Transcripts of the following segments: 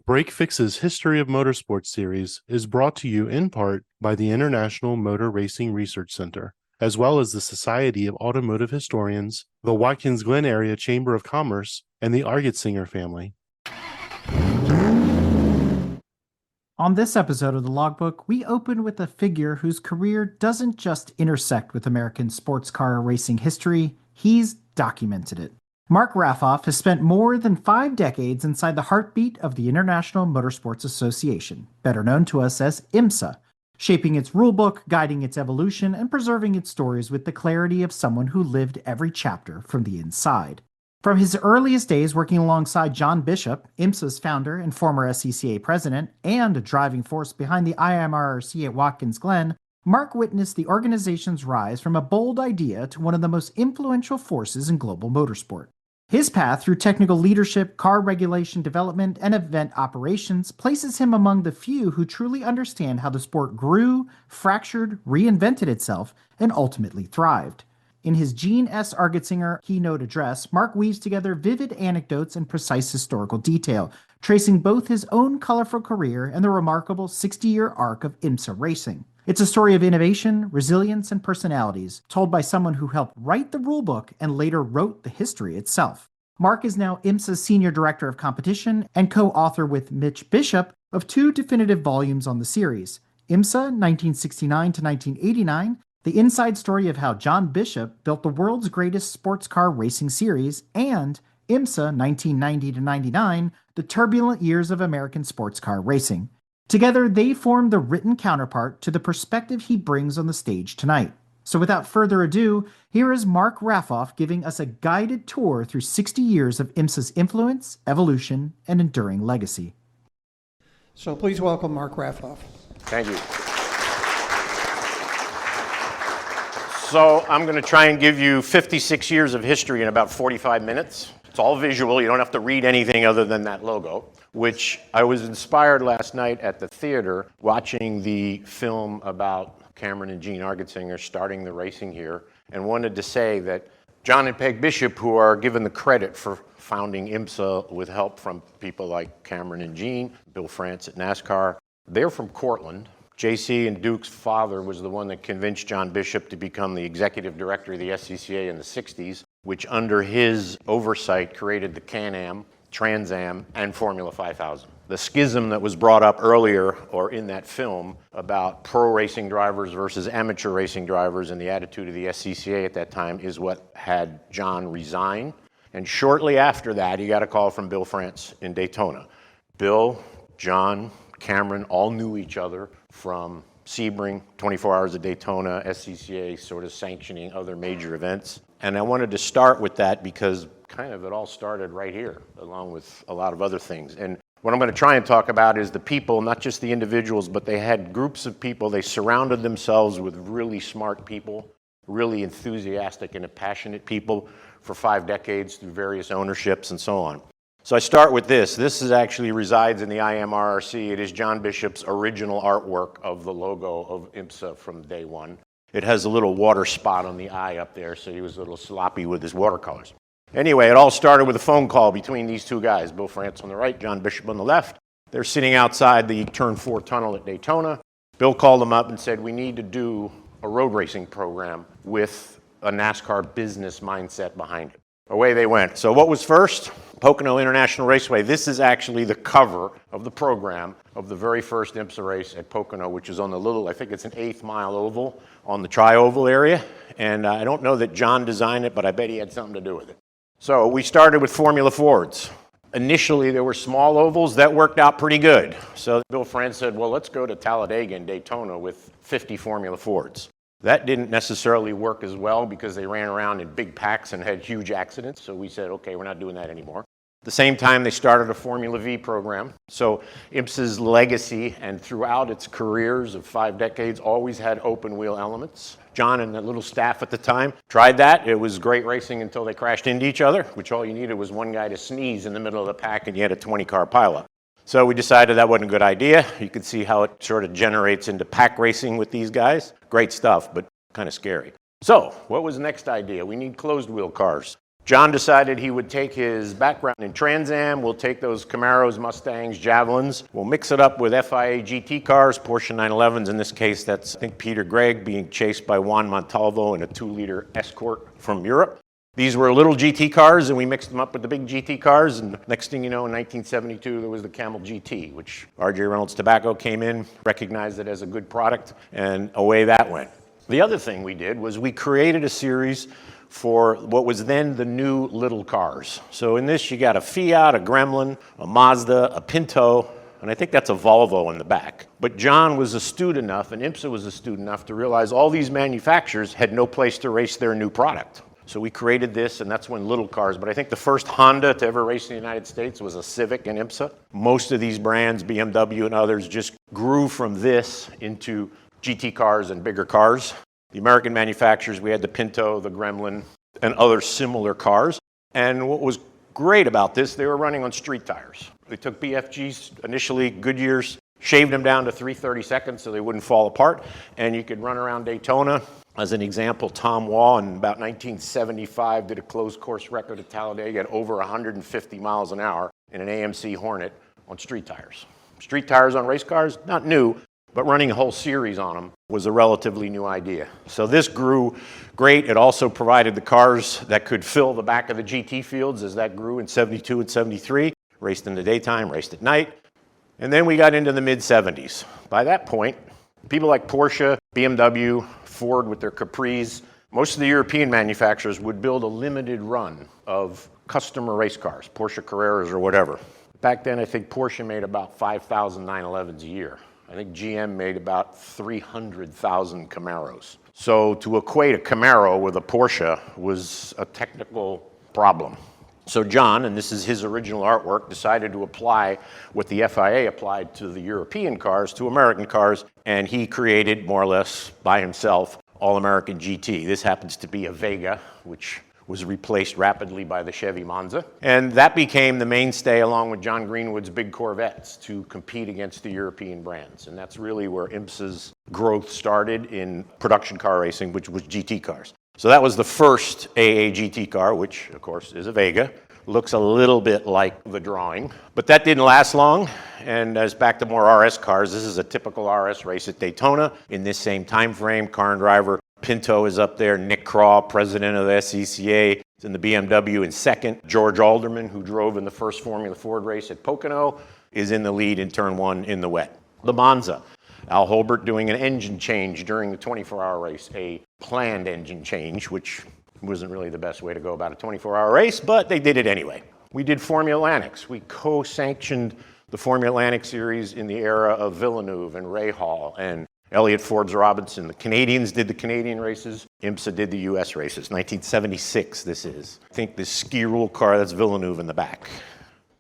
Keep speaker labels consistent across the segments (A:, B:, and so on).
A: Break Fix's History of Motorsports Series is brought to you in part by the International Motor Racing Research Center, as well as the Society of Automotive Historians, the Watkins Glen Area Chamber of Commerce, and the Argetsinger family.
B: On this episode of the Logbook, we open with a figure whose career doesn't just intersect with American sports car racing history, he's documented it. Mark Raffauf has spent more than 5 decades inside the heartbeat of the International Motorsports Association, better known to us as IMSA, shaping its rulebook, guiding its evolution, and preserving its stories with the clarity of someone who lived every chapter from the inside. From his earliest days working alongside John Bishop, IMSA's founder and former SCCA president, and a driving force behind the IMRC at Watkins Glen, Mark witnessed the organization's rise from a bold idea to one of the most influential forces in global motorsport. His path through technical leadership, car regulation development, and event operations places him among the few who truly understand how the sport grew, fractured, reinvented itself, and ultimately thrived. In his Gene S. Argetsinger keynote address, Mark weaves together vivid anecdotes and precise historical detail, tracing both his own colorful career and the remarkable 60-year arc of IMSA racing. It's a story of innovation, resilience, and personalities, told by someone who helped write the rulebook and later wrote the history itself. Mark is now IMSA's Senior Director of Competition and co-author with Mitch Bishop of 2 definitive volumes on the series, IMSA 1969 to 1989, the inside story of how John Bishop built the world's greatest sports car racing series, and IMSA 1990 to 99, the turbulent years of American sports car racing. Together, they form the written counterpart to the perspective he brings on the stage tonight. So without further ado, here is Mark Raffauf giving us a guided tour through 60 years of IMSA's influence, evolution, and enduring legacy.
C: So please welcome Mark Raffauf.
D: Thank you. So I'm going to try and give you 56 years of history in about 45 minutes. It's all visual. You don't have to read anything other than that logo, which I was inspired last night at the theater watching the film about Cameron and Gene Argetsinger starting the racing here, and wanted to say that John and Peg Bishop, who are given the credit for founding IMSA with help from people like Cameron and Gene, Bill France at NASCAR, they're from Cortland. JC and Duke's father was the one that convinced John Bishop to become the executive director of the SCCA in the 60s, which under his oversight created the Can-Am, Trans Am, and Formula 5000. The schism that was brought up earlier, or in that film, about pro racing drivers versus amateur racing drivers and the attitude of the SCCA at that time is what had John resign. And shortly after that, he got a call from Bill France in Daytona. Bill, John, Cameron all knew each other from Sebring, 24 Hours of Daytona, SCCA sort of sanctioning other major events. And I wanted to start with that because kind of it all started right here, along with a lot of other things. And what I'm going to try and talk about is the people, not just the individuals, but they had groups of people. They surrounded themselves with really smart people, really enthusiastic and passionate people for 5 decades through various ownerships and so on. So I start with this. This actually resides in the IMRC. It is John Bishop's original artwork of the logo of IMSA from day one. It has a little water spot on the eye up there, so he was a little sloppy with his watercolors. Anyway, it all started with a phone call between these 2 guys, Bill France on the right, John Bishop on the left. They're sitting outside the Turn 4 tunnel at Daytona. Bill called them up and said, we need to do a road racing program with a NASCAR business mindset behind it. Away they went. So what was first? Pocono International Raceway. This is actually the cover of the program of the very first IMSA race at Pocono, which is on the little, I think it's an 1/8 mile oval on the tri-oval area. And I don't know that John designed it, but I bet he had something to do with it. So we started with Formula Fords. Initially, there were small ovals that worked out pretty good. So Bill France said, well, let's go to Talladega and Daytona with 50 Formula Fords. That didn't necessarily work as well because they ran around in big packs and had huge accidents. So we said, okay, we're not doing that anymore. At the same time, they started a Formula V program. So IMSA's legacy and throughout its careers of 5 decades always had open wheel elements. John and the little staff at the time tried that. It was great racing until they crashed into each other, which all you needed was one guy to sneeze in the middle of the pack and you had a 20-car pileup. So we decided that wasn't a good idea. You could see how it sort of generates into pack racing with these guys. Great stuff, but kind of scary. So what was the next idea? We need closed wheel cars. John decided he would take his background in Trans Am, we'll take those Camaros, Mustangs, Javelins, we'll mix it up with FIA GT cars, Porsche 911s. In this case, that's, I think, Peter Gregg being chased by Juan Montalvo in a 2-liter Escort from Europe. These were little GT cars, and we mixed them up with the big GT cars, and next thing you know, in 1972, there was the Camel GT, which R.J. Reynolds Tobacco came in, recognized it as a good product, and away that went. The other thing we did was we created a series for what was then the new little cars. So in this, you got a Fiat, a Gremlin, a Mazda, a Pinto, and I think that's a Volvo in the back. But John was astute enough, and IMSA was astute enough to realize all these manufacturers had no place to race their new product. So we created this, and that's when little cars, but I think the first Honda to ever race in the United States was a Civic in IMSA. Most of these brands, BMW and others, just grew from this into GT cars and bigger cars. The American manufacturers, we had the Pinto, the Gremlin, and other similar cars. And what was great about this, they were running on street tires. They took BFGs, initially Goodyears, shaved them down to 3/32 so they wouldn't fall apart, and you could run around Daytona. As an example, Tom Waugh in about 1975 did a closed course record at Talladega at over 150 miles an hour in an AMC Hornet on street tires. Street tires on race cars, not new, but running a whole series on them was a relatively new idea. So this grew great. It also provided the cars that could fill the back of the GT fields as that grew in 72 and 73, raced in the daytime, raced at night. And then we got into the mid-70s. By that point, people like Porsche, BMW, Ford with their Capris, most of the European manufacturers would build a limited run of customer race cars, Porsche Carreras or whatever. Back then, I think Porsche made about 5,000 911s a year. I think GM made about 300,000 Camaros. So to equate a Camaro with a Porsche was a technical problem. So John, and this is his original artwork, decided to apply what the FIA applied to the European cars to American cars, and he created, more or less by himself, All-American GT. This happens to be a Vega, which was replaced rapidly by the Chevy Monza. And that became the mainstay, along with John Greenwood's big Corvettes, to compete against the European brands. And that's really where IMSA's growth started in production car racing, which was GT cars. So that was the first AA GT car, which of course is a Vega. Looks a little bit like the drawing, but that didn't last long. And as back to more RS cars, this is a typical RS race at Daytona in this same time frame. Car and driver Pinto is up there. Nick Craw, president of the SCCA, is in the BMW in second. George Alderman, who drove in the first Formula Ford race at Pocono, is in the lead in turn 1 in the wet. The Monza. Al Holbert doing an engine change during the 24-hour race, a planned engine change, which wasn't really the best way to go about a 24-hour race, but they did it anyway. We did Formula Atlantics. We co-sanctioned the Formula Atlantic series in the era of Villeneuve and Rahal and Elliott Forbes Robinson. The Canadians did the Canadian races. IMSA did the US races. 1976 this is. I think this ski rule car, that's Villeneuve in the back.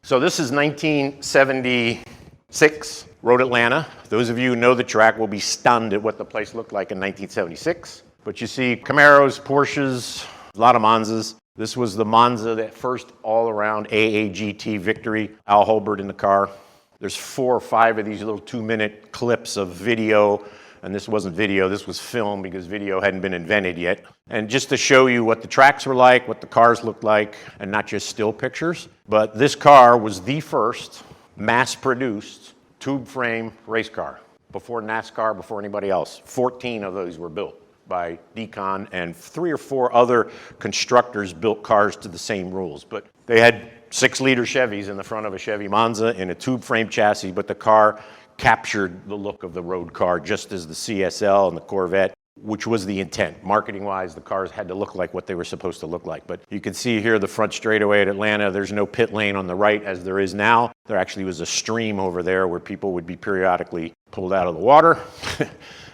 D: So this is 1976. Road Atlanta. Those of you who know the track will be stunned at what the place looked like in 1976. But you see Camaros, Porsches, a lot of Monzas. This was the Monza, that first all-around AAGT victory. Al Holbert in the car. There's 4 or 5 of these little 2-minute clips of video. And this wasn't video, this was film because video hadn't been invented yet. And just to show you what the tracks were like, what the cars looked like, and not just still pictures. But this car was the first mass-produced tube frame race car. Before NASCAR, before anybody else. 14 of those were built by Decon, and 3 or 4 other constructors built cars to the same rules. But they had 6-liter Chevys in the front of a Chevy Monza in a tube frame chassis, but the car captured the look of the road car, just as the CSL and the Corvette, which was the intent. Marketing-wise, the cars had to look like what they were supposed to look like. But you can see here the front straightaway at Atlanta. There's no pit lane on the right as there is now. There actually was a stream over there where people would be periodically pulled out of the water.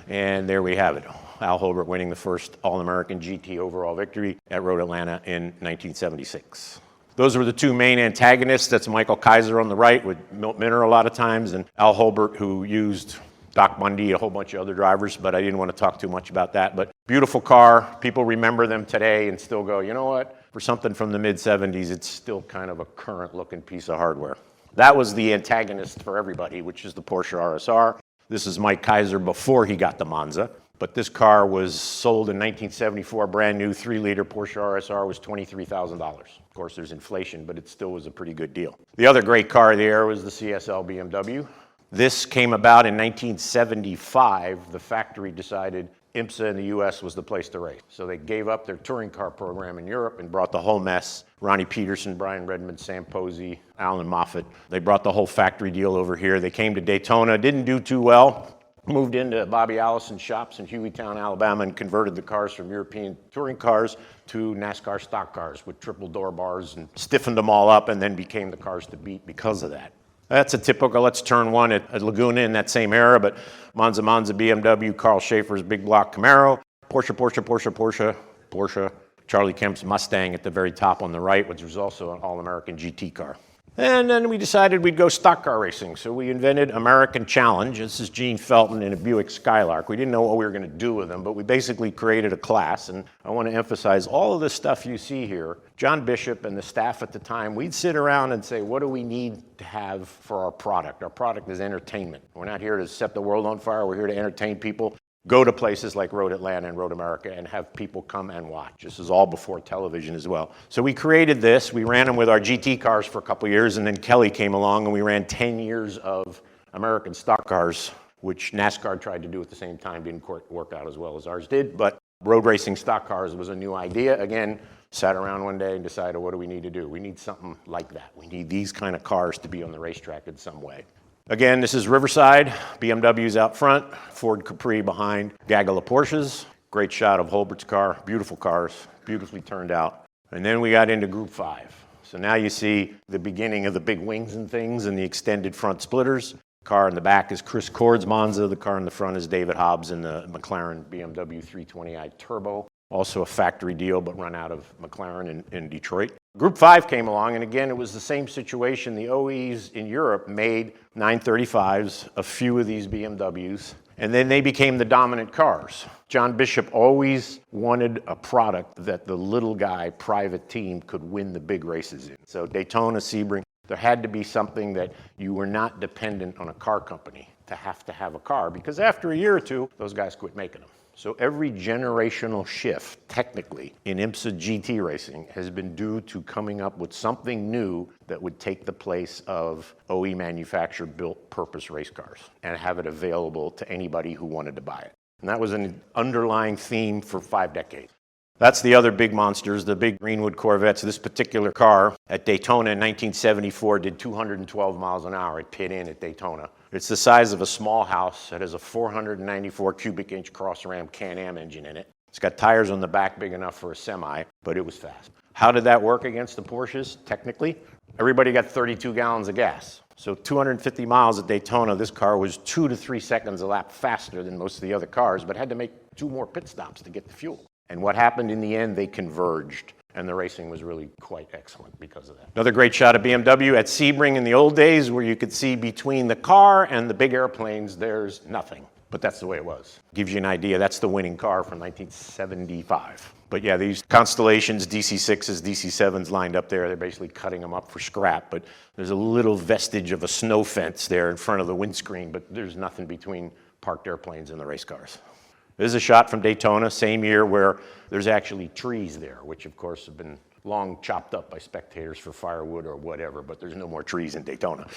D: And there we have it. Al Holbert winning the first All-American GT overall victory at Road Atlanta in 1976. Those were the 2 main antagonists. That's Michael Kaiser on the right with Milt Minner a lot of times, and Al Holbert, who used Doc Bundy, a whole bunch of other drivers, but I didn't want to talk too much about that. But beautiful car. People remember them today and still go, you know what? For something from the mid-70s, it's still kind of a current-looking piece of hardware. That was the antagonist for everybody, which is the Porsche RSR. This is Mike Kaiser before he got the Monza. But this car was sold in 1974, brand new, 3-liter Porsche RSR was $23,000. Of course, there's inflation, but it still was a pretty good deal. The other great car there was the CSL BMW. This came about in 1975. The factory decided IMSA in the US was the place to race. So they gave up their touring car program in Europe and brought the whole mess. Ronnie Peterson, Brian Redmond, Sam Posey, Alan Moffat. They brought the whole factory deal over here. They came to Daytona, didn't do too well. Moved into Bobby Allison's shops in Hueytown, Alabama, and converted the cars from European touring cars to NASCAR stock cars with triple door bars and stiffened them all up and then became the cars to beat because of that. That's a typical, let's turn one at Laguna in that same era, but Monza BMW, Carl Schaefer's big block Camaro, Porsche, Charlie Kemp's Mustang at the very top on the right, which was also an all-American GT car. And then we decided we'd go stock car racing. So we invented American Challenge. This is Gene Felton in a Buick Skylark. We didn't know what we were going to do with them, but we basically created a class. And I want to emphasize all of the stuff you see here. John Bishop and the staff at the time, we'd sit around and say, what do we need to have for our product? Our product is entertainment. We're not here to set the world on fire. We're here to entertain people. Go to places like Road Atlanta and Road America and have people come and watch. This is all before television as well. So we created this. We ran them with our GT cars for a couple years, and then Kelly came along and we ran 10 years of American stock cars, which NASCAR tried to do at the same time. Didn't work out as well as ours did, but road racing stock cars was a new idea. Again, sat around one day and decided, what do we need to do? We need something like that. We need these kind of cars to be on the racetrack in some way. Again, this is Riverside, BMW's out front, Ford Capri behind, gaggle of Porsches. Great shot of Holbert's car, beautiful cars, beautifully turned out. And then we got into Group 5. So now you see the beginning of the big wings and things and the extended front splitters. Car in the back is Chris Cord's Monza. The car in the front is David Hobbs in the McLaren BMW 320i Turbo. Also a factory deal, but run out of McLaren in Detroit. Group 5 came along, and again, it was the same situation. The OEs in Europe made 935s, a few of these BMWs, and then they became the dominant cars. John Bishop always wanted a product that the little guy private team could win the big races in. So Daytona, Sebring, there had to be something that you were not dependent on a car company to have a car, because after a year or two, those guys quit making them. So every generational shift, technically, in IMSA GT racing has been due to coming up with something new that would take the place of OE manufactured built purpose race cars and have it available to anybody who wanted to buy it. And that was an underlying theme for 5 decades. That's the other big monsters, the big Greenwood Corvettes. This particular car at Daytona in 1974 did 212 miles an hour at pit in at Daytona. It's the size of a small house. It has a 494 cubic inch cross-ram Can-Am engine in it. It's got tires on the back big enough for a semi, but it was fast. How did that work against the Porsches? Technically, everybody got 32 gallons of gas. So 250 miles at Daytona, this car was 2 to 3 seconds a lap faster than most of the other cars, but had to make 2 more pit stops to get the fuel. And what happened in the end, they converged, and the racing was really quite excellent because of that. Another great shot of BMW at Sebring in the old days, where you could see between the car and the big airplanes, there's nothing. But that's the way it was. Gives you an idea. That's the winning car from 1975. But yeah, these Constellations, DC6s, DC7s lined up there, they're basically cutting them up for scrap. But there's a little vestige of a snow fence there in front of the windscreen, but there's nothing between parked airplanes and the race cars. This is a shot from Daytona, same year, where there's actually trees there, which of course have been long chopped up by spectators for firewood or whatever, but there's no more trees in Daytona.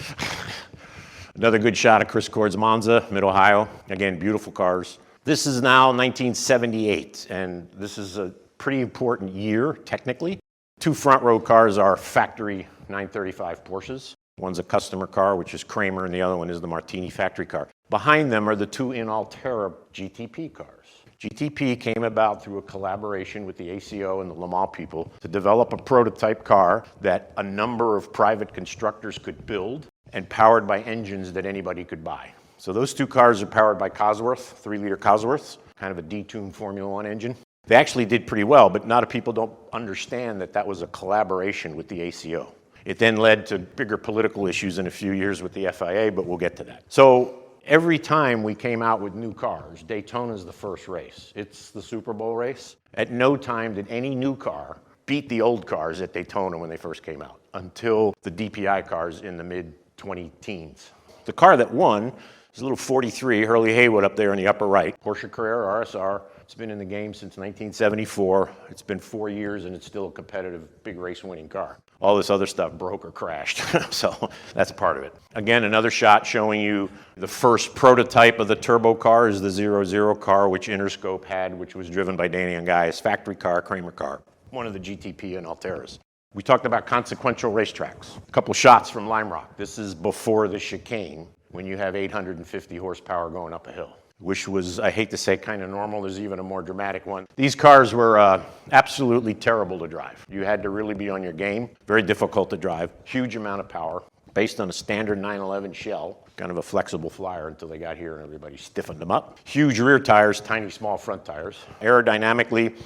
D: Another good shot of Chris Cord's Monza, Mid-Ohio. Again, beautiful cars. This is now 1978, and this is a pretty important year, technically. 2 front row cars are factory 935 Porsches. One's a customer car, which is Kramer, and the other one is the Martini factory car. Behind them are the 2 in Altera GTP cars. GTP came about through a collaboration with the ACO and the Le Mans people to develop a prototype car that a number of private constructors could build and powered by engines that anybody could buy. So those 2 cars are powered by Cosworth, 3-liter Cosworths, kind of a detuned Formula One engine. They actually did pretty well, but a lot of people don't understand that that was a collaboration with the ACO. It then led to bigger political issues in a few years with the FIA, but we'll get to that. So every time we came out with new cars, Daytona's the first race. It's the Super Bowl race. At no time did any new car beat the old cars at Daytona when they first came out, until the DPI cars in the mid-20 teens. The car that won There's a little 43, Hurley Haywood up there in the upper right. Porsche Carrera RSR. It's been in the game since 1974. It's been 4 years and it's still a competitive big race winning car. All this other stuff broke or crashed, so that's part of it. Again, another shot showing you the first prototype of the turbo car is the 00 car, which Interscope had, which was driven by Danny and Guy's factory car, Kramer car, one of the GTP and Alteras. We talked about consequential racetracks. A couple shots from Lime Rock. This is before the chicane, when you have 850 horsepower going up a hill, which was, I hate to say, kind of normal. There's even a more dramatic one. These cars were absolutely terrible to drive. You had to really be on your game. Very difficult to drive. Huge amount of power, based on a standard 911 shell, kind of a flexible flyer until they got here and everybody stiffened them up. Huge rear tires, tiny small front tires. Aerodynamically,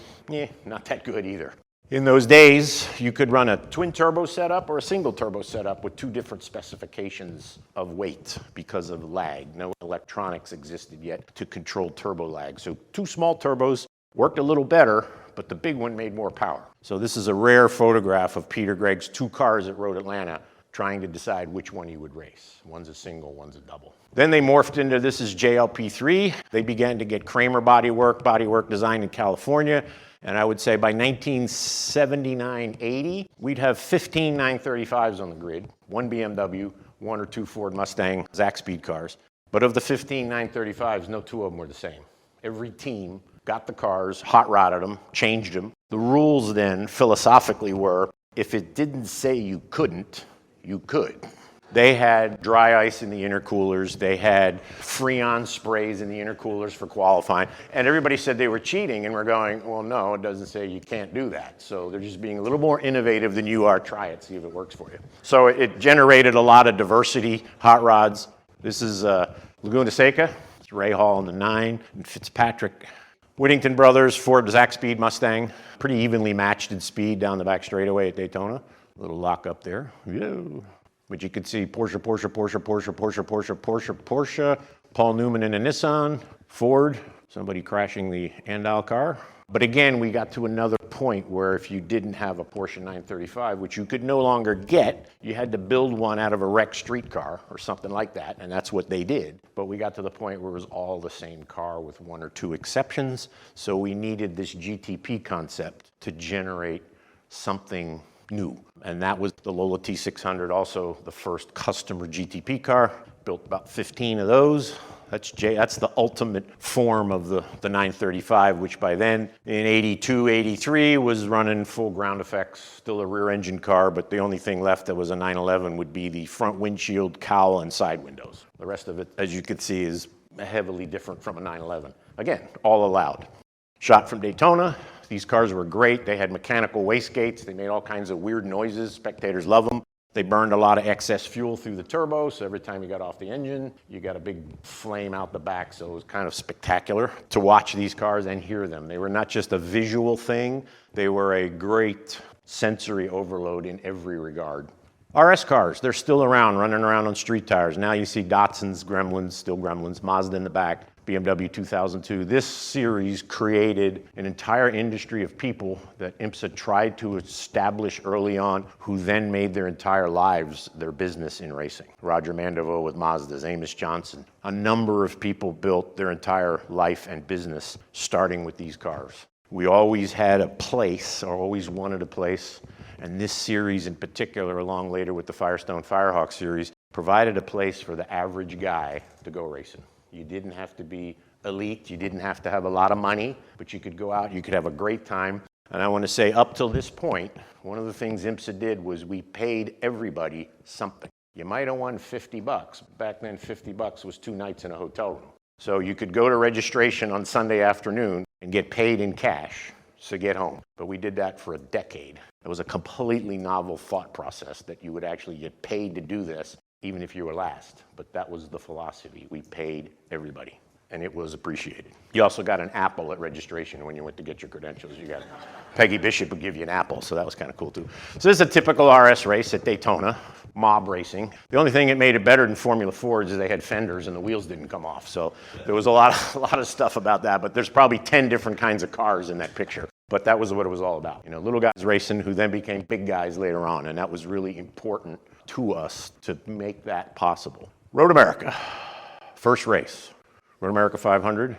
D: not that good either. In those days, you could run a twin turbo setup or a single turbo setup with two different specifications of weight because of lag. No electronics existed yet to control turbo lag. So two small turbos worked a little better, but the big one made more power. So this is a rare photograph of Peter Gregg's two cars at Road Atlanta trying to decide which one he would race. One's a single, one's a double. Then they morphed into, this is JLP3. They began to get Kramer bodywork designed in California. And I would say by 1979-80, we'd have 15 935s on the grid, one BMW, one or two Ford Mustang Zac Speed cars. But of the 15 935s, no two of them were the same. Every team got the cars, hot rodded them, changed them. The rules then, philosophically, were if it didn't say you couldn't, you could. They had dry ice in the intercoolers. They had Freon sprays in the intercoolers for qualifying. And everybody said they were cheating, and we're going, well, no, it doesn't say you can't do that. So they're just being a little more innovative than you are. Try it, see if it works for you. So it generated a lot of diversity, hot rods. This is Laguna Seca. It's Ray Hall in the 9, and Fitzpatrick. Whittington Brothers, Ford Zac Speed Mustang. Pretty evenly matched in speed down the back straightaway at Daytona. A little lock up there. Yeah. But you could see Porsche, Paul Newman in a Nissan, Ford, somebody crashing the Andal car. But again, we got to another point where if you didn't have a Porsche 935, which you could no longer get, you had to build one out of a wrecked street car or something like that, and that's what they did. But we got to the point where it was all the same car with one or two exceptions, so we needed this GTP concept to generate something new. And that was the Lola T600, also the first customer GTP car. Built about 15 of those. That's the ultimate form of the 935, which by then, in 82, 83, was running full ground effects, still a rear engine car, but the only thing left that was a 911 would be the front windshield, cowl, and side windows. The rest of it, as you can see, is heavily different from a 911. Again, all allowed. Shot from Daytona. These cars were great. They had mechanical wastegates. They made all kinds of weird noises. Spectators love them. They burned a lot of excess fuel through the turbo, so every time you got off the engine, you got a big flame out the back, so it was kind of spectacular to watch these cars and hear them. They were not just a visual thing, they were a great sensory overload in every regard. RS cars, they're still around, running around on street tires. Now you see Datsuns, Gremlins, still Gremlins, Mazda in the back, BMW 2002. This series created an entire industry of people that IMSA tried to establish early on, who then made their entire lives their business in racing. Roger Mandeville with Mazdas, Amos Johnson. A number of people built their entire life and business starting with these cars. We always had a place, or always wanted a place, and this series in particular, along later with the Firestone Firehawk series, provided a place for the average guy to go racing. You didn't have to be elite, you didn't have to have a lot of money, but you could go out, you could have a great time. And I want to say, up till this point, one of the things IMSA did was we paid everybody something. You might have won $50. Back then, $50 was 2 nights in a hotel room. So you could go to registration on Sunday afternoon and get paid in cash to get home. But we did that for a decade. It was a completely novel thought process that you would actually get paid to do this, even if you were last. But that was the philosophy. We paid everybody, and it was appreciated. You also got an apple at registration when you went to get your credentials. You got Peggy Bishop would give you an apple, so that was kind of cool too. So this is a typical RS race at Daytona, mob racing. The only thing that made it better than Formula Fords is they had fenders and the wheels didn't come off. So there was a lot of stuff about that, but there's probably 10 different kinds of cars in that picture. But that was what it was all about. You know, little guys racing who then became big guys later on, and that was really important to us to make that possible. Road America. First race, Road America 500.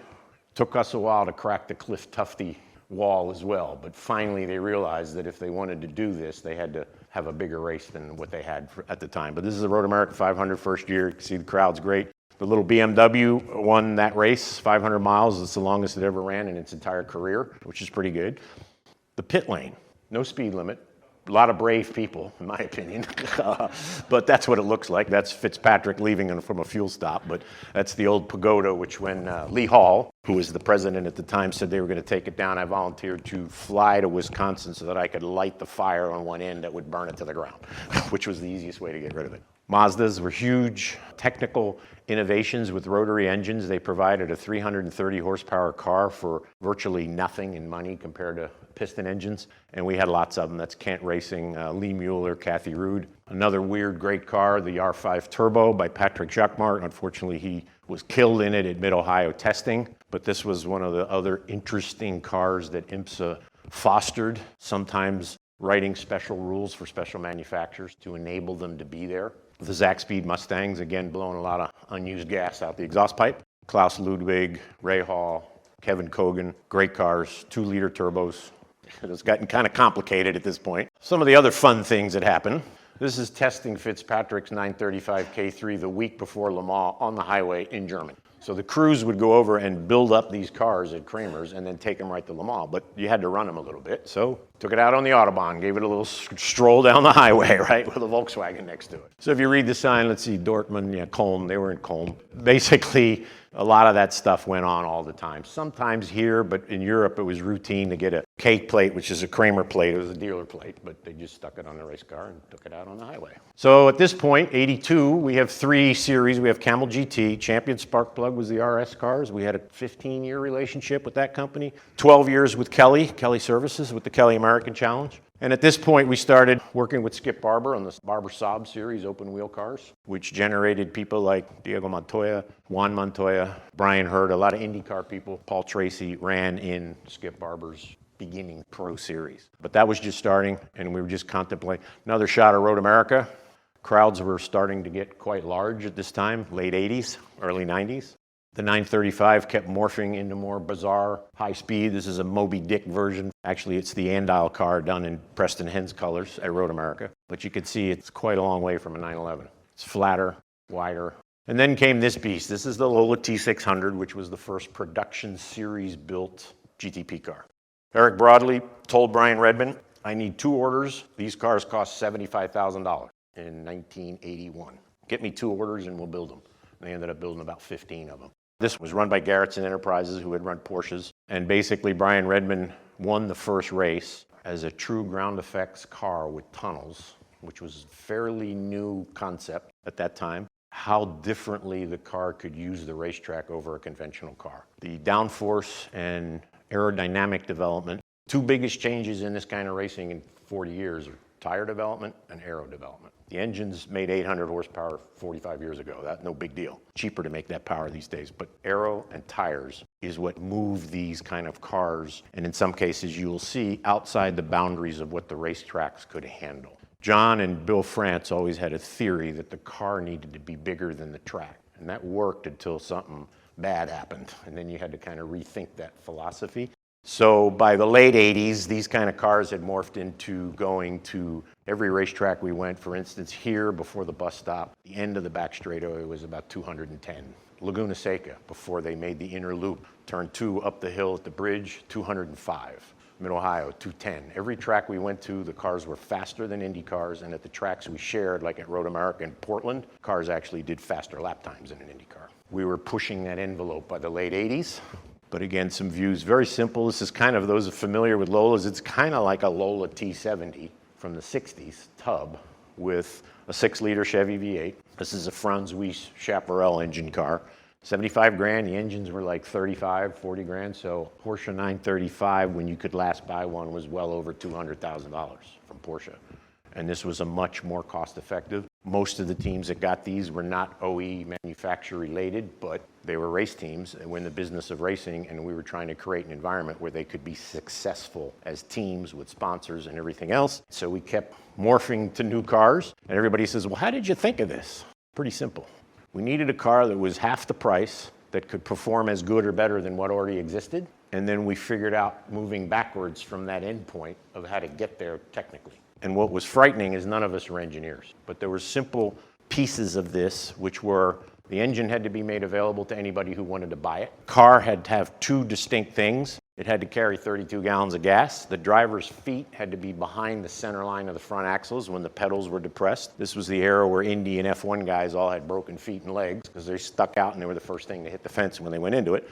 D: Took us a while to crack the Cliff Tufty wall as well, but finally they realized that if they wanted to do this, they had to have a bigger race than what they had at the time. But this is the Road America 500 first year. You can see the crowd's great. The little BMW won that race, 500 miles. It's the longest it ever ran in its entire career, which is pretty good. The pit lane, no speed limit. A lot of brave people, in my opinion, but that's what it looks like. That's Fitzpatrick leaving from a fuel stop, but that's the old pagoda, which when Lee Hall, who was the president at the time, said they were going to take it down, I volunteered to fly to Wisconsin so that I could light the fire on one end that would burn it to the ground, which was the easiest way to get rid of it. Mazdas were huge technical innovations with rotary engines. They provided a 330 horsepower car for virtually nothing in money compared to piston engines, and we had lots of them. That's Kent Racing, Lee Mueller, Kathy Rude. Another weird, great car, the R5 Turbo by Patrick Jaguar. Unfortunately, he was killed in it at Mid-Ohio testing, but this was one of the other interesting cars that IMSA fostered, sometimes writing special rules for special manufacturers to enable them to be there. The Zach Speed Mustangs, again, blowing a lot of unused gas out the exhaust pipe. Klaus Ludwig, Ray Hall, Kevin Kogan, great cars, 2-liter turbos. It's gotten kind of complicated at this point. Some of the other fun things that happen. This is testing Fitzpatrick's 935 K3 the week before Le Mans on the highway in Germany. So the crews would go over and build up these cars at Kramer's and then take them right to Le Mans, but you had to run them a little bit. So took it out on the Autobahn, gave it a little stroll down the highway, right, with a Volkswagen next to it. So if you read the sign, let's see, Dortmund, yeah, Cologne, they were in Cologne. Basically, a lot of that stuff went on all the time. Sometimes here, but in Europe, it was routine to get a K plate, which is a Kramer plate. It was a dealer plate, but they just stuck it on the race car and took it out on the highway. So at this point, 82, we have 3 series. We have Camel GT. Champion Sparkplug was the RS cars. We had a 15-year relationship with that company. 12 years with Kelly Services with the Kelly American Challenge. And at this point, we started working with Skip Barber on the Barber Saab series open wheel cars, which generated people like Diego Montoya, Juan Montoya, Brian Hurd, a lot of IndyCar people. Paul Tracy ran in Skip Barber's beginning pro series. But that was just starting, and we were just contemplating. Another shot of Road America. Crowds were starting to get quite large at this time, late 80s, early 90s. The 935 kept morphing into more bizarre high speed. This is a Moby Dick version. Actually, it's the Andile car done in Preston Hens colors at Road America. But you can see it's quite a long way from a 911. It's flatter, wider. And then came this beast. This is the Lola T600, which was the first production series built GTP car. Eric Broadley told Brian Redman, I need 2 orders. These cars cost $75,000 in 1981. Get me 2 orders and we'll build them. And they ended up building about 15 of them. This was run by Garrettson Enterprises, who had run Porsches. And basically, Brian Redman won the first race as a true ground effects car with tunnels, which was a fairly new concept at that time. How differently the car could use the racetrack over a conventional car. The downforce and aerodynamic development, 2 biggest changes in this kind of racing in 40 years are tire development and aero development. The engines made 800 horsepower 45 years ago. That's no big deal. Cheaper to make that power these days. But aero and tires is what move these kind of cars. And in some cases, you'll see outside the boundaries of what the racetracks could handle. John and Bill France always had a theory that the car needed to be bigger than the track. And that worked until something bad happened. And then you had to kind of rethink that philosophy. So by the late 80s, these kind of cars had morphed into going to every racetrack we went. For instance, here before the bus stop, the end of the back straightaway was about 210. Laguna Seca, before they made the inner loop, turn 2 up the hill at the bridge, 205. Mid-Ohio, 210. Every track we went to, the cars were faster than Indy cars, and at the tracks we shared, like at Road America in Portland, cars actually did faster lap times than an Indy car. We were pushing that envelope by the late 80s. But again, some views, very simple. This is kind of, those familiar with Lolas, it's kind of like a Lola T70 from the 60s tub with a 6-liter Chevy V8. This is a Franz Weiss Chaparral engine car. 75 grand, the engines were like 35, 40 grand. So Porsche 935, when you could last buy one, was well over $200,000 from Porsche. And this was a much more cost-effective. Most of the teams that got these were not OE manufacturer related, but they were race teams and were in the business of racing, and we were trying to create an environment where they could be successful as teams with sponsors and everything else. So we kept morphing to new cars, and everybody says, well, how did you think of this? Pretty simple. We needed a car that was half the price, that could perform as good or better than what already existed. And then we figured out moving backwards from that end point of how to get there technically. And what was frightening is none of us were engineers, but there were simple pieces of this, which were the engine had to be made available to anybody who wanted to buy it. Car had to have two distinct things. It had to carry 32 gallons of gas. The driver's feet had to be behind the center line of the front axles when the pedals were depressed. This was the era where Indy and F1 guys all had broken feet and legs because they stuck out and they were the first thing to hit the fence when they went into it.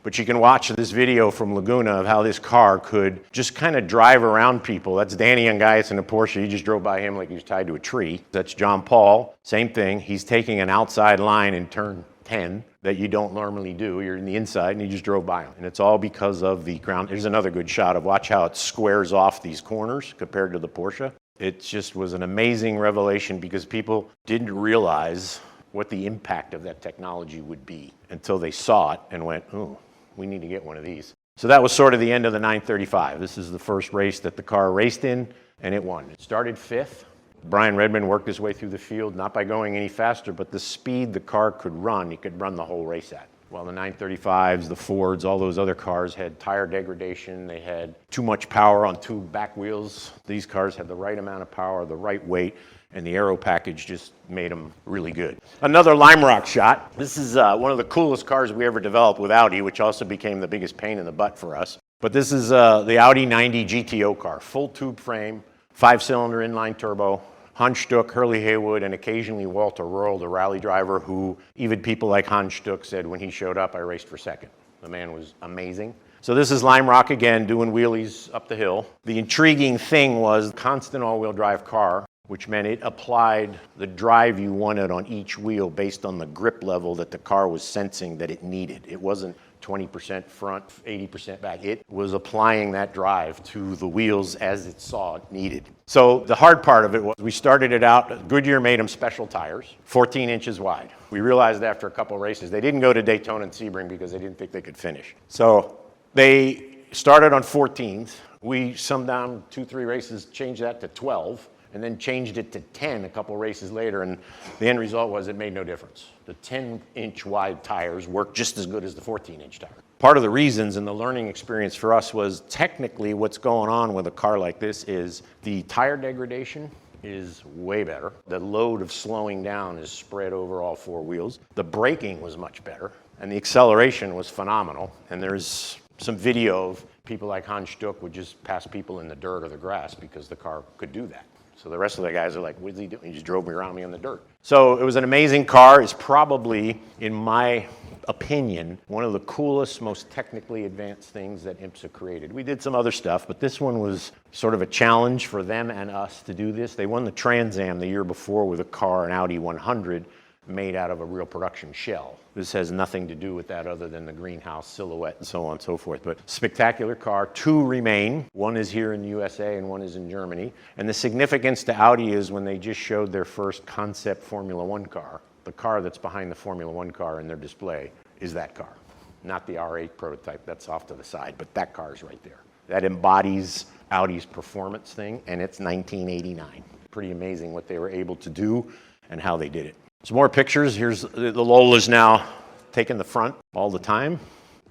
D: But you can watch this video from Laguna of how this car could just kind of drive around people. That's Danny Ungaius in a Porsche. He just drove by him like he was tied to a tree. That's John Paul. Same thing. He's taking an outside line in turn 10 that you don't normally do. You're in the inside and he just drove by him. And it's all because of the ground. Here's another good shot of watch how it squares off these corners compared to the Porsche. It just was an amazing revelation because people didn't realize what the impact of that technology would be until they saw it and went, oh, we need to get one of these. So that was sort of the end of the 935. This is the first race that the car raced in, and it won. It started fifth. Brian Redmond worked his way through the field, not by going any faster, but the speed the car could run, he could run the whole race at. While the 935s, the Fords, all those other cars had tire degradation, they had too much power on two back wheels. These cars had the right amount of power, the right weight, and the aero package just made them really good. Another Lime Rock shot. This is one of the coolest cars we ever developed with Audi, which also became the biggest pain in the butt for us. But this is the Audi 90 GTO car, full tube frame, 5-cylinder inline turbo. Hans Stuck, Hurley Haywood, and occasionally Walter Röhrl, the rally driver, who even people like Hans Stuck said when he showed up, I raced for second. The man was amazing. So this is Lime Rock again, doing wheelies up the hill. The intriguing thing was constant all-wheel drive car, which meant it applied the drive you wanted on each wheel based on the grip level that the car was sensing that it needed. It wasn't 20% front, 80% back. It was applying that drive to the wheels as it saw it needed. So the hard part of it was we started it out, Goodyear made them special tires, 14 inches wide. We realized after a couple of races, they didn't go to Daytona and Sebring because they didn't think they could finish. So they started on 14s. We summed down 2-3 races, changed that to 12. And then changed it to 10 a couple races later, and the end result was it made no difference. The 10-inch wide tires worked just as good as the 14-inch tire. Part of the reasons and the learning experience for us was technically what's going on with a car like this is the tire degradation is way better. The load of slowing down is spread over all four wheels. The braking was much better, and the acceleration was phenomenal. And there's some video of people like Hans Stuck would just pass people in the dirt or the grass because the car could do that. So the rest of the guys are like, what's he doing? He just drove me around me on the dirt. So it was an amazing car. It's probably, in my opinion, one of the coolest, most technically advanced things that IMSA created. We did some other stuff, but this one was sort of a challenge for them and us to do this. They won the Trans Am the year before with a car, an Audi 100, made out of a real production shell. This has nothing to do with that other than the greenhouse silhouette and so on and so forth. But spectacular car. 2 remain. One is here in the USA and one is in Germany. And the significance to Audi is when they just showed their first concept Formula One car, the car that's behind the Formula One car in their display is that car. Not the R8 prototype, that's off to the side, but that car is right there. That embodies Audi's performance thing, and it's 1989. Pretty amazing what they were able to do and how they did it. Some more pictures. Here's the Lola's now taking the front all the time.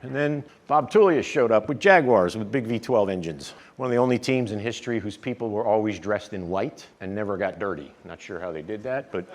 D: And then Bob Tullius showed up with Jaguars with big V12 engines. One of the only teams in history whose people were always dressed in white and never got dirty. Not sure how they did that, but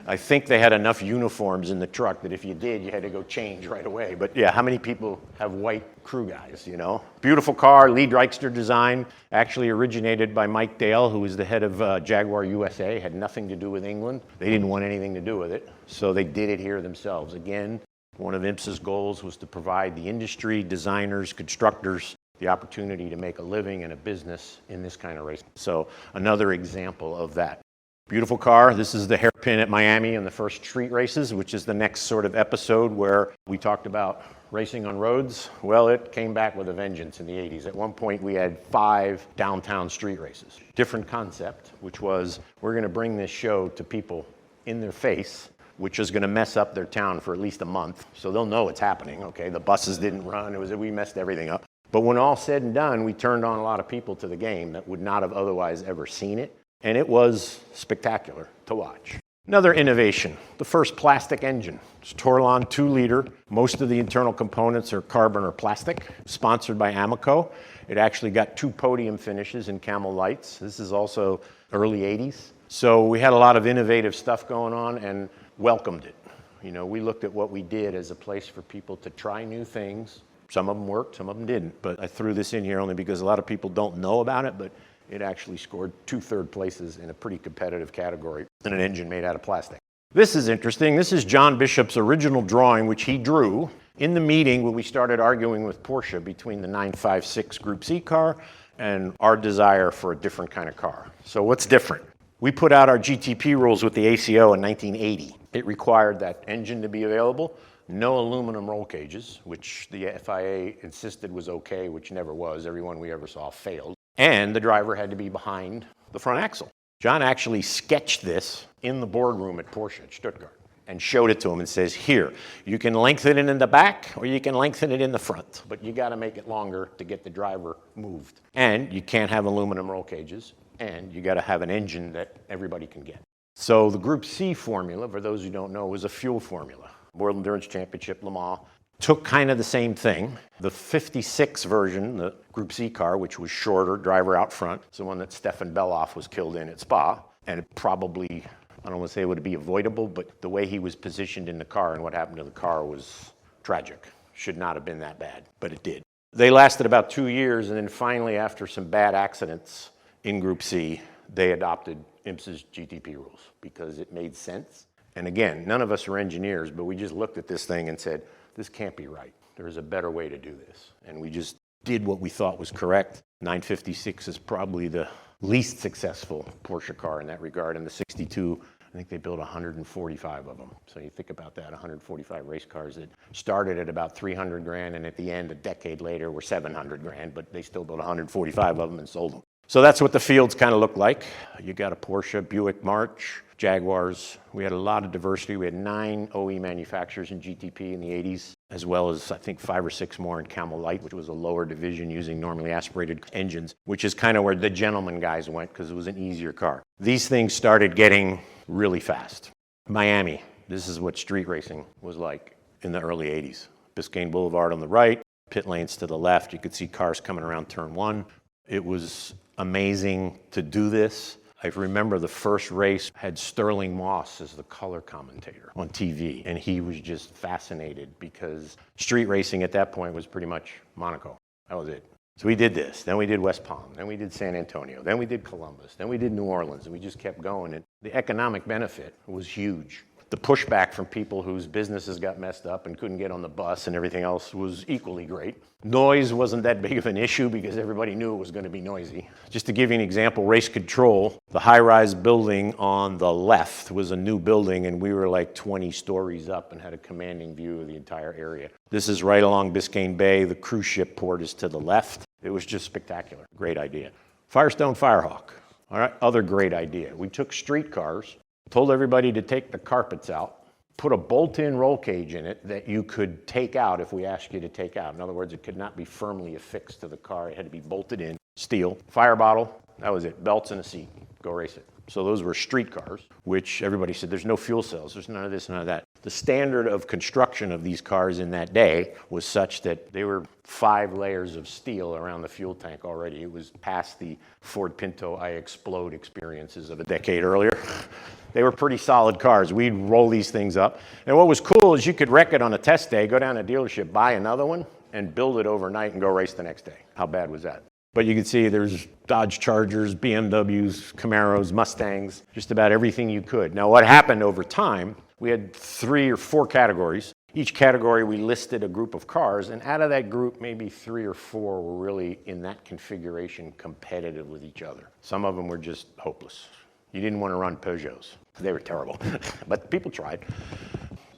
D: I think they had enough uniforms in the truck that if you did, you had to go change right away. But yeah, how many people have white crew guys, you know? Beautiful car, Lee Drykster design, actually originated by Mike Dale, who was the head of Jaguar USA, had nothing to do with England. They didn't want anything to do with it, so they did it here themselves. Again, one of IMSA's goals was to provide the industry, designers, constructors, the opportunity to make a living and a business in this kind of racing. So another example of that. Beautiful car. This is the hairpin at Miami in the first street races, which is the next sort of episode where we talked about racing on roads. Well, it came back with a vengeance in the 80s. At one point, we had 5 downtown street races. Different concept, which was we're going to bring this show to people in their face, which is going to mess up their town for at least a month. So they'll know it's happening, okay? The buses didn't run. We messed everything up. But when all said and done, we turned on a lot of people to the game that would not have otherwise ever seen it. And it was spectacular to watch. Another innovation, the first plastic engine. It's Torlon 2-liter. Most of the internal components are carbon or plastic, sponsored by Amoco. It actually got 2 podium finishes in Camel lights. This is also early 80s. So we had a lot of innovative stuff going on and welcomed it. You know, we looked at what we did as a place for people to try new things. Some of them worked, some of them didn't. But I threw this in here only because a lot of people don't know about it, but it actually scored 2 third places in a pretty competitive category in an engine made out of plastic. This is interesting. This is John Bishop's original drawing, which he drew in the meeting when we started arguing with Porsche between the 956 Group C car and our desire for a different kind of car. So what's different? We put out our GTP rules with the ACO in 1980. It required that engine to be available, no aluminum roll cages, which the FIA insisted was okay, which never was. Everyone we ever saw failed. And the driver had to be behind the front axle. John actually sketched this in the boardroom at Porsche at Stuttgart and showed it to him and says, here, you can lengthen it in the back or you can lengthen it in the front, but you got to make it longer to get the driver moved. And you can't have aluminum roll cages, and you got to have an engine that everybody can get. So the Group C formula, for those who don't know, was a fuel formula. World Endurance Championship, Le Mans, took kind of the same thing. The 56 version, the Group C car, which was shorter, driver out front, it's the one that Stefan Belloff was killed in at Spa, and it probably, I don't want to say it would be avoidable, but the way he was positioned in the car and what happened to the car was tragic. Should not have been that bad, but it did. They lasted about 2 years, and then finally, after some bad accidents in Group C, they adopted IMSA's GTP rules because it made sense. And again, none of us are engineers, but we just looked at this thing and said, this can't be right. There's a better way to do this. And we just did what we thought was correct. 956 is probably the least successful Porsche car in that regard. And the 62, I think they built 145 of them. So you think about that, 145 race cars that started at about 300 grand and at the end, a decade later, were 700 grand, but they still built 145 of them and sold them. So that's what the fields kind of look like. You got a Porsche, Buick, March, Jaguars. We had a lot of diversity. We had 9 OE manufacturers in GTP in the 80s, as well as I think 5 or 6 more in Camel Light, which was a lower division using normally aspirated engines, which is kind of where the gentleman guys went because it was an easier car. These things started getting really fast. Miami, this is what street racing was like in the early 80s. Biscayne Boulevard on the right, pit lanes to the left. You could see cars coming around turn 1. It was amazing to do this. I remember the first race had Sterling Moss as the color commentator on TV, and he was just fascinated because street racing at that point was pretty much Monaco. That was it. So we did this, then we did West Palm, then we did San Antonio, then we did Columbus, then we did New Orleans, and we just kept going. And the economic benefit was huge. The pushback from people whose businesses got messed up and couldn't get on the bus and everything else was equally great. Noise wasn't that big of an issue because everybody knew it was going to be noisy. Just to give you an example, Race Control, the high-rise building on the left was a new building, and we were like 20 stories up and had a commanding view of the entire area. This is right along Biscayne Bay. The cruise ship port is to the left. It was just spectacular. Great idea. Firestone Firehawk, all right, other great idea. We took street cars, told everybody to take the carpets out, put a bolt-in roll cage in it that you could take out if we asked you to take out. In other words, it could not be firmly affixed to the car. It had to be bolted in, steel. Fire bottle, that was it. Belts and a seat. Go race it. So those were street cars, which everybody said, there's no fuel cells. There's none of this, none of that. The standard of construction of these cars in that day was such that they were 5 layers of steel around the fuel tank already. It was past the Ford Pinto I Explode experiences of a decade earlier. They were pretty solid cars. We'd roll these things up. And what was cool is you could wreck it on a test day, go down to a dealership, buy another one, and build it overnight and go race the next day. How bad was that? But you can see there's Dodge Chargers, BMWs, Camaros, Mustangs, just about everything you could. Now what happened over time, we had 3 or 4 categories. Each category we listed a group of cars, and out of that group, maybe 3 or 4 were really in that configuration competitive with each other. Some of them were just hopeless. You didn't want to run Peugeots. They were terrible, but people tried.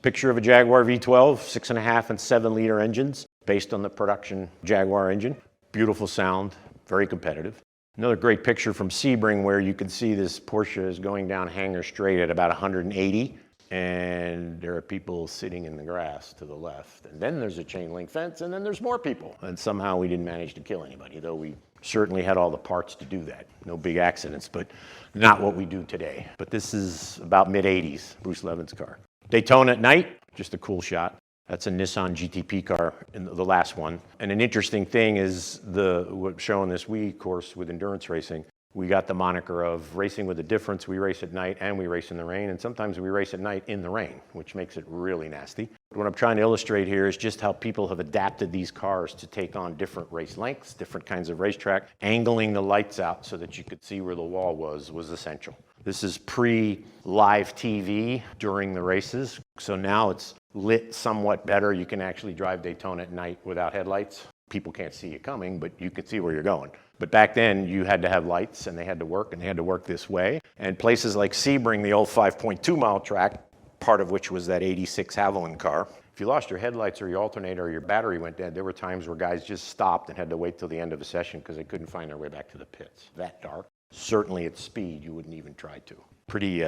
D: Picture of a Jaguar V12, 6.5 and 7-liter engines, based on the production Jaguar engine. Beautiful sound, very competitive. Another great picture from Sebring where you can see this Porsche is going down Hangar Straight at about 180, and there are people sitting in the grass to the left, and then there's a chain link fence, and then there's more people. And somehow we didn't manage to kill anybody, though we certainly had all the parts to do that. No big accidents, but not what we do today. But this is about mid-'80s, Bruce Levin's car. Daytona at night, just a cool shot. That's a Nissan GTP car, in the last one. And an interesting thing is what's shown this week, of course, with endurance racing, we got the moniker of racing with a difference. We race at night and we race in the rain, and sometimes we race at night in the rain, which makes it really nasty. What I'm trying to illustrate here is just how people have adapted these cars to take on different race lengths, different kinds of racetrack. Angling the lights out so that you could see where the wall was essential. This is pre-live TV during the races, so now it's lit somewhat better. You can actually drive Daytona at night without headlights. People can't see you coming, but you can see where you're going. But back then, you had to have lights, and they had to work this way. And places like Sebring, the old 5.2-mile track, part of which was that 86 Haviland car, if you lost your headlights or your alternator or your battery went dead, there were times where guys just stopped and had to wait till the end of a session because they couldn't find their way back to the pits. That dark. Certainly at speed, you wouldn't even try to. Pretty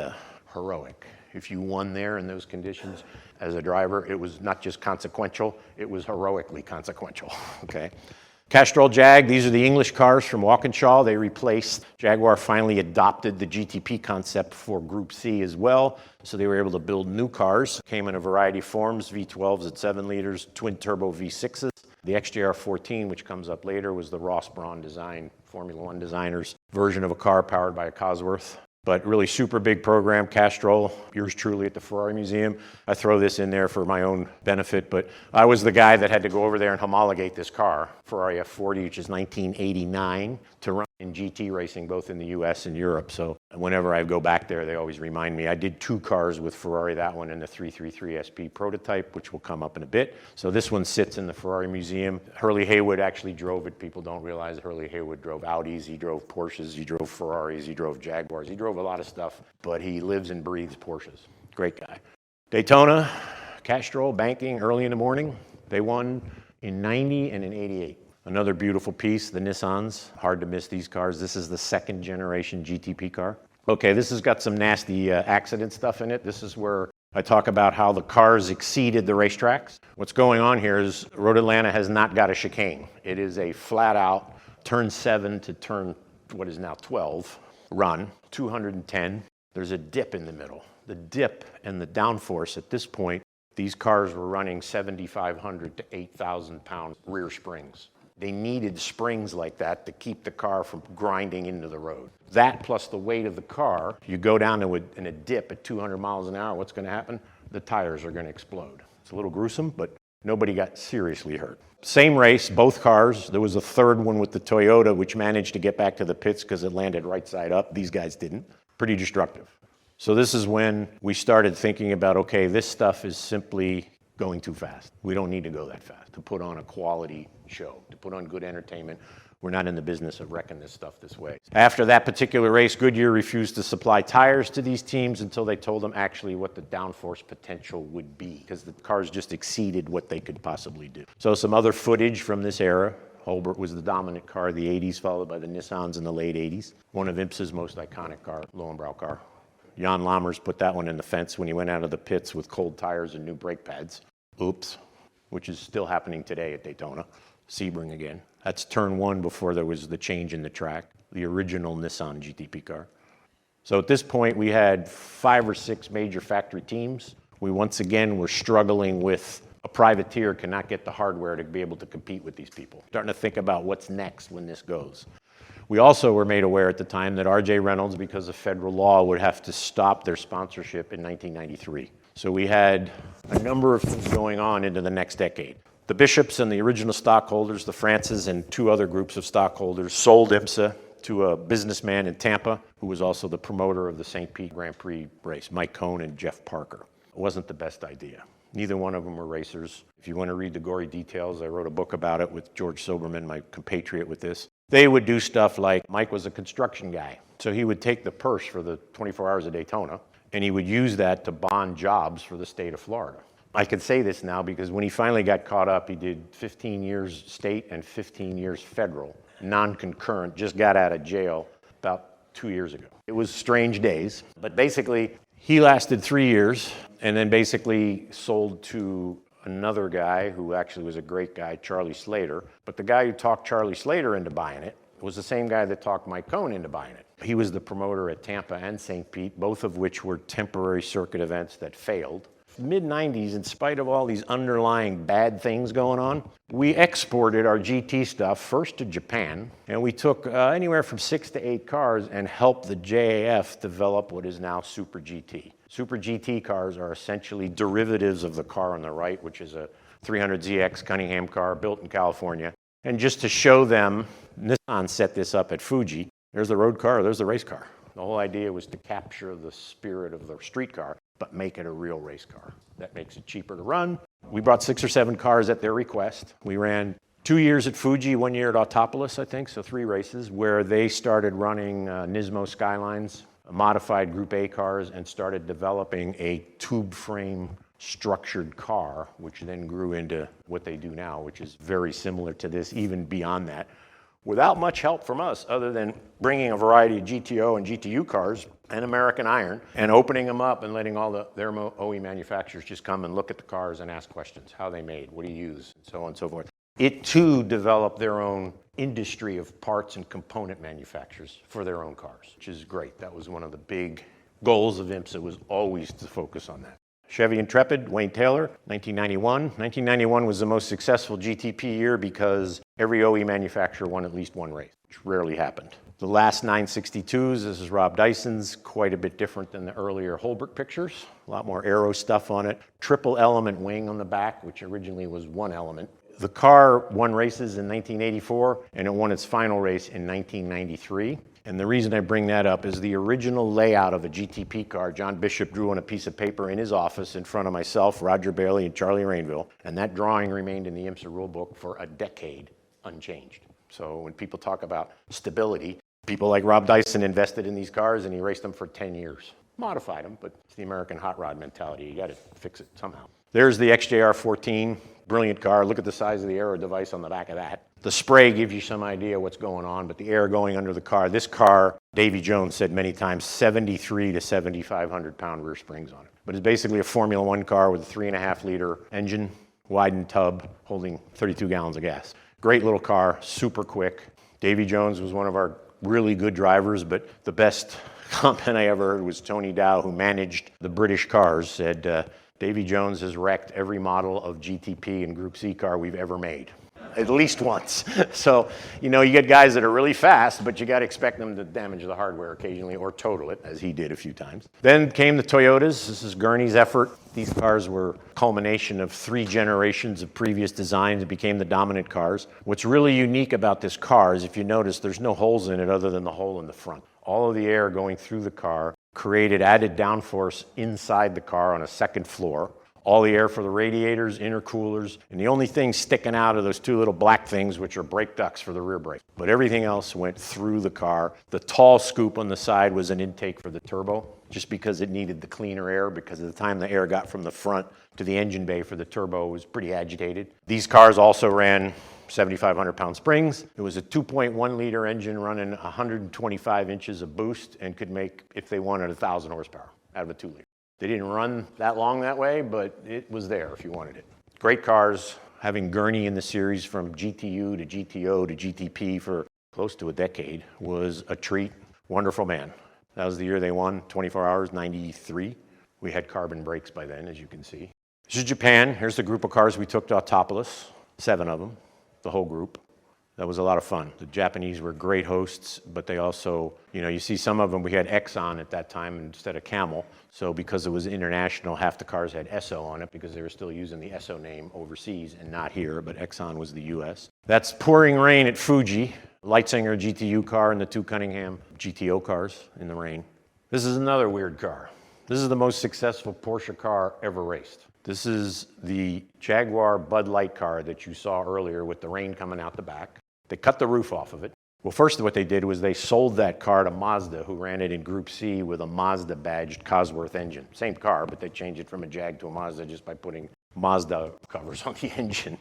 D: heroic. If you won there in those conditions as a driver, it was not just consequential, it was heroically consequential, okay? Castrol Jag, these are the English cars from Walkinshaw. They replaced, Jaguar finally adopted the GTP concept for Group C as well, so they were able to build new cars. Came in a variety of forms, V12s at 7 liters, twin-turbo V6s. The XJR 14, which comes up later, was the Ross Braun design, Formula One designers' version of a car powered by a Cosworth. But really super big program, Castrol, yours truly at the Ferrari Museum. I throw this in there for my own benefit, but I was the guy that had to go over there and homologate this car, Ferrari F40, which is 1989, to run in GT racing, both in the US and Europe. So whenever I go back there, they always remind me. I did 2 cars with Ferrari, that one and the 333 SP prototype, which will come up in a bit. So this one sits in the Ferrari Museum. Hurley Haywood actually drove it. People don't realize Hurley Haywood drove Audis, he drove Porsches, he drove Ferraris, he drove Jaguars, he drove a lot of stuff, but he lives and breathes Porsches. Great guy. Daytona, Castrol, banking early in the morning. They won in 90 and in 88. Another beautiful piece, the Nissans. Hard to miss these cars. This is the 2nd generation GTP car. Okay, this has got some nasty accident stuff in it. This is where I talk about how the cars exceeded the racetracks. What's going on here is Road Atlanta has not got a chicane. It is a flat out turn 7 to turn, what is now 12, run, 210. There's a dip in the middle. The dip and the downforce at this point, these cars were running 7,500 to 8,000 pound rear springs. They needed springs like that to keep the car from grinding into the road. That plus the weight of the car, you go down in a dip at 200 miles an hour, what's going to happen? The tires are going to explode. It's a little gruesome, but nobody got seriously hurt. Same race, both cars. There was a third one with the Toyota, which managed to get back to the pits because it landed right side up. These guys didn't. Pretty destructive. So this is when we started thinking about, okay, this stuff is simply going too fast. We don't need to go that fast to put on a quality show, to put on good entertainment. We're not in the business of wrecking this stuff this way. After that particular race, Goodyear refused to supply tires to these teams until they told them actually what the downforce potential would be, because the cars just exceeded what they could possibly do. So some other footage from this era. Holbert was the dominant car of the 80s, followed by the Nissans in the late 80s. One of IMSA's most iconic car, Lowenbrow car. Jan Lammers put that one in the fence when he went out of the pits with cold tires and new brake pads. Oops, which is still happening today at Daytona. Sebring again. That's turn 1 before there was the change in the track, the original Nissan GTP car. So at this point, we had 5 or 6 major factory teams. We once again were struggling with a privateer cannot get the hardware to be able to compete with these people. Starting to think about what's next when this goes. We also were made aware at the time that R.J. Reynolds, because of federal law, would have to stop their sponsorship in 1993. So we had a number of things going on into the next decade. The Bishops and the original stockholders, the Francis and 2 other groups of stockholders, sold IMSA to a businessman in Tampa who was also the promoter of the St. Pete Grand Prix race, Mike Cohn and Jeff Parker. It wasn't the best idea. Neither one of them were racers. If you want to read the gory details, I wrote a book about it with George Silberman, my compatriot with this. They would do stuff like, Mike was a construction guy, so he would take the purse for the 24 hours of Daytona, and he would use that to bond jobs for the state of Florida. I can say this now because when he finally got caught up, he did 15 years state and 15 years federal, non-concurrent, just got out of jail about 2 years ago. It was strange days, but basically He lasted 3 years and then basically sold to another guy who actually was a great guy, Charlie Slater. But the guy who talked Charlie Slater into buying it was the same guy that talked Mike Cohn into buying it. He was the promoter at Tampa and St. Pete, both of which were temporary circuit events that failed. Mid-90s, in spite of all these underlying bad things going on, we exported our GT stuff first to Japan, and we took anywhere from 6 to 8 cars and helped the JAF develop what is now Super GT. Super GT cars are essentially derivatives of the car on the right, which is a 300ZX Cunningham car built in California. And just to show them, Nissan set this up at Fuji. There's the road car, there's the race car. The whole idea was to capture the spirit of the street car, but make it a real race car. That makes it cheaper to run. We brought 6 or 7 cars at their request. We ran 2 years at Fuji, 1 year at Autopolis, I think, so 3 races, where they started running Nismo Skylines, modified Group A cars, and started developing a tube frame structured car, which then grew into what they do now, which is very similar to this, even beyond that, without much help from us other than bringing a variety of GTO and GTU cars and American Iron and opening them up and letting all their OE manufacturers just come and look at the cars and ask questions, how they made, what do you use, and so on and so forth. It too developed their own industry of parts and component manufacturers for their own cars, which is great. That was one of the big goals of IMSA, was always to focus on that. Chevy Intrepid, Wayne Taylor, 1991. 1991 was the most successful GTP year because every OE manufacturer won at least one race, which rarely happened. The last 962s, this is Rob Dyson's, quite a bit different than the earlier Holbrook pictures. A lot more aero stuff on it. Triple element wing on the back, which originally was one element. The car won races in 1984, and it won its final race in 1993. And the reason I bring that up is the original layout of a GTP car, John Bishop drew on a piece of paper in his office in front of myself, Roger Bailey, and Charlie Rainville. And that drawing remained in the IMSA rulebook for a decade unchanged. So when people talk about stability, people like Rob Dyson invested in these cars and he raced them for 10 years. Modified them, but it's the American hot rod mentality. You got to fix it somehow. There's the XJR14, brilliant car. Look at the size of the aero device on the back of that. The spray gives you some idea what's going on, but the air going under the car. This car, Davy Jones said many times, 73 to 7,500 pound rear springs on it. But it's basically a Formula One car with a 3.5 liter engine, widened tub, holding 32 gallons of gas. Great little car, super quick. Davy Jones was one of our really good drivers, but the best comment I ever heard was Tony Dow, who managed the British cars, said, Davy Jones has wrecked every model of GTP and Group C car we've ever made, at least once. So, you know, you get guys that are really fast, but you got to expect them to damage the hardware occasionally or total it, as he did a few times. Then came the Toyotas. This is Gurney's effort. These cars were a culmination of 3 generations of previous designs and became the dominant cars. What's really unique about this car is, if you notice, there's no holes in it other than the hole in the front. All of the air going through the car created added downforce inside the car on a second floor. All the air for the radiators, intercoolers, and the only thing sticking out are those 2 little black things, which are brake ducts for the rear brake. But everything else went through the car. The tall scoop on the side was an intake for the turbo, just because it needed the cleaner air, because at the time the air got from the front to the engine bay for the turbo was pretty agitated. These cars also ran 7,500 pound springs. It was a 2.1 liter engine running 125 inches of boost and could make, if they wanted, 1,000 horsepower out of a 2 liter. They didn't run that long that way, but it was there if you wanted it. Great cars. Having Gurney in the series from GTU to GTO to GTP for close to a decade was a treat. Wonderful man. That was the year they won, 24 hours, 93. We had carbon brakes by then, as you can see. This is Japan. Here's the group of cars we took to Autopolis, 7 of them, the whole group. That was a lot of fun. The Japanese were great hosts, but they also, you know, you see some of them, we had Exxon at that time instead of Camel. So because it was international, half the cars had Esso on it because they were still using the Esso name overseas and not here, but Exxon was the US. That's pouring rain at Fuji. Lightsinger GTU car and the 2 Cunningham GTO cars in the rain. This is another weird car. This is the most successful Porsche car ever raced. This is the Jaguar Bud Light car that you saw earlier with the rain coming out the back. They cut the roof off of it. Well, first what they did was they sold that car to Mazda, who ran it in Group C with a Mazda badged Cosworth engine. Same car, but they changed it from a Jag to a Mazda just by putting Mazda covers on the engine.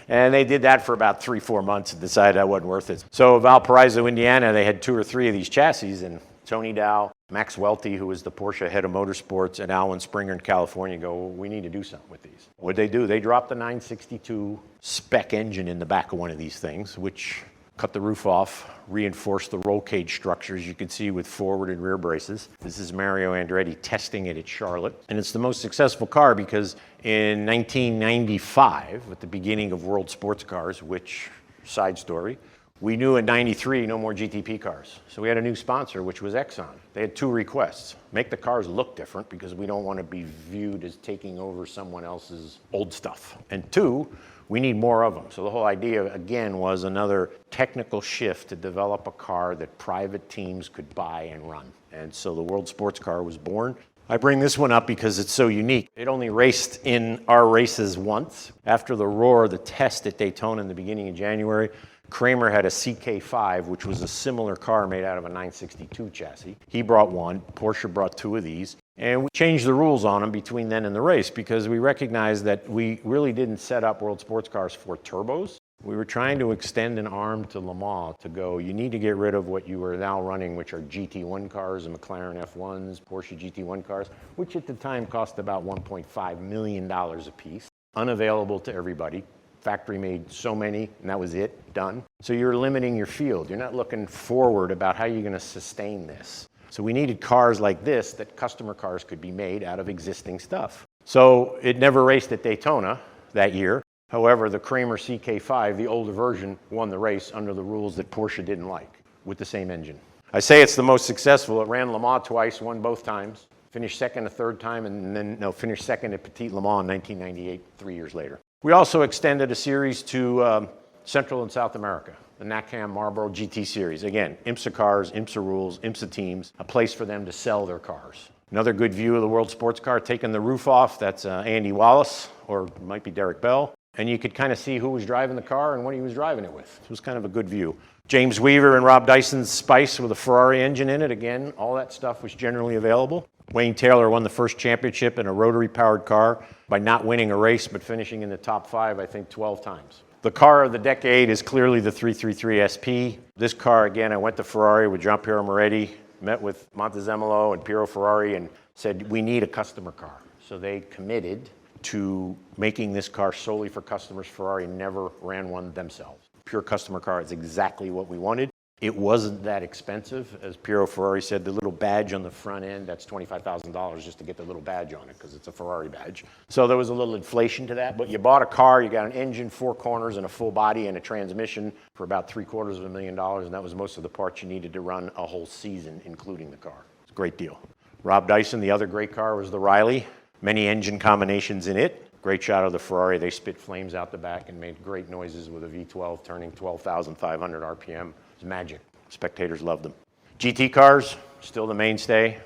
D: And they did that for about 3-4 months and decided that wasn't worth it. So Valparaiso, Indiana, they had 2 or 3 of these chassis, and Tony Dow, Max Welty, who was the Porsche head of motorsports at Alwyn Springer in California, go, well, we need to do something with these. What'd they do? They dropped the 962 spec engine in the back of one of these things, which cut the roof off, reinforced the roll cage structures you can see with forward and rear braces. This is Mario Andretti testing it at Charlotte. And it's the most successful car because in 1995, at the beginning of World Sports Cars, which, side story, we knew in 93 no more GTP cars. So we had a new sponsor, which was Exxon. They had two requests. Make the cars look different because we don't want to be viewed as taking over someone else's old stuff. And two, we need more of them. So the whole idea, again, was another technical shift to develop a car that private teams could buy and run. And so the World Sports Car was born. I bring this one up because it's so unique. It only raced in our races once. After the Roar, the test at Daytona in the beginning of January, Kramer had a CK5, which was a similar car made out of a 962 chassis. He brought one, Porsche brought two of these, and we changed the rules on them between then and the race because we recognized that we really didn't set up World Sports Cars for turbos. We were trying to extend an arm to Le Mans to go, you need to get rid of what you are now running, which are GT1 cars and McLaren F1s, Porsche GT1 cars, which at the time cost about $1.5 million a piece, unavailable to everybody. Factory made so many, and that was it, done. So you're limiting your field. You're not looking forward about how you're going to sustain this. So we needed cars like this that customer cars could be made out of existing stuff. So it never raced at Daytona that year. However, the Kramer CK5, the older version, won the race under the rules that Porsche didn't like with the same engine. I say it's the most successful. It ran Le Mans twice, won both times, finished second a third time, and then finished second at Petit Le Mans in 1998, 3 years later. We also extended a series to Central and South America, the NACAM Marlboro GT Series. Again, IMSA cars, IMSA rules, IMSA teams, a place for them to sell their cars. Another good view of the World Sports Car, taking the roof off, that's Andy Wallace, or it might be Derek Bell. And you could kind of see who was driving the car and what he was driving it with. It was kind of a good view. James Weaver and Rob Dyson's Spice with a Ferrari engine in it. Again, all that stuff was generally available. Wayne Taylor won the first championship in a rotary-powered car by not winning a race, but finishing in the top 5, I think, 12 times. The car of the decade is clearly the 333 SP. This car, again, I went to Ferrari with Giampiero Moretti, met with Montezemolo and Piero Ferrari, and said, we need a customer car. So they committed to making this car solely for customers. Ferrari never ran one themselves. Pure customer car is exactly what we wanted. It wasn't that expensive. As Piero Ferrari said, the little badge on the front end, that's $25,000 just to get the little badge on it because it's a Ferrari badge. So there was a little inflation to that, but you bought a car, you got an engine, 4 corners, and a full body and a transmission for about $750,000, and that was most of the parts you needed to run a whole season, including the car. It's a great deal. Rob Dyson, the other great car, was the Riley. Many engine combinations in it. Great shot of the Ferrari. They spit flames out the back and made great noises with a V12 turning 12,500 RPM. It's magic. Spectators loved them. GT cars, still the mainstay.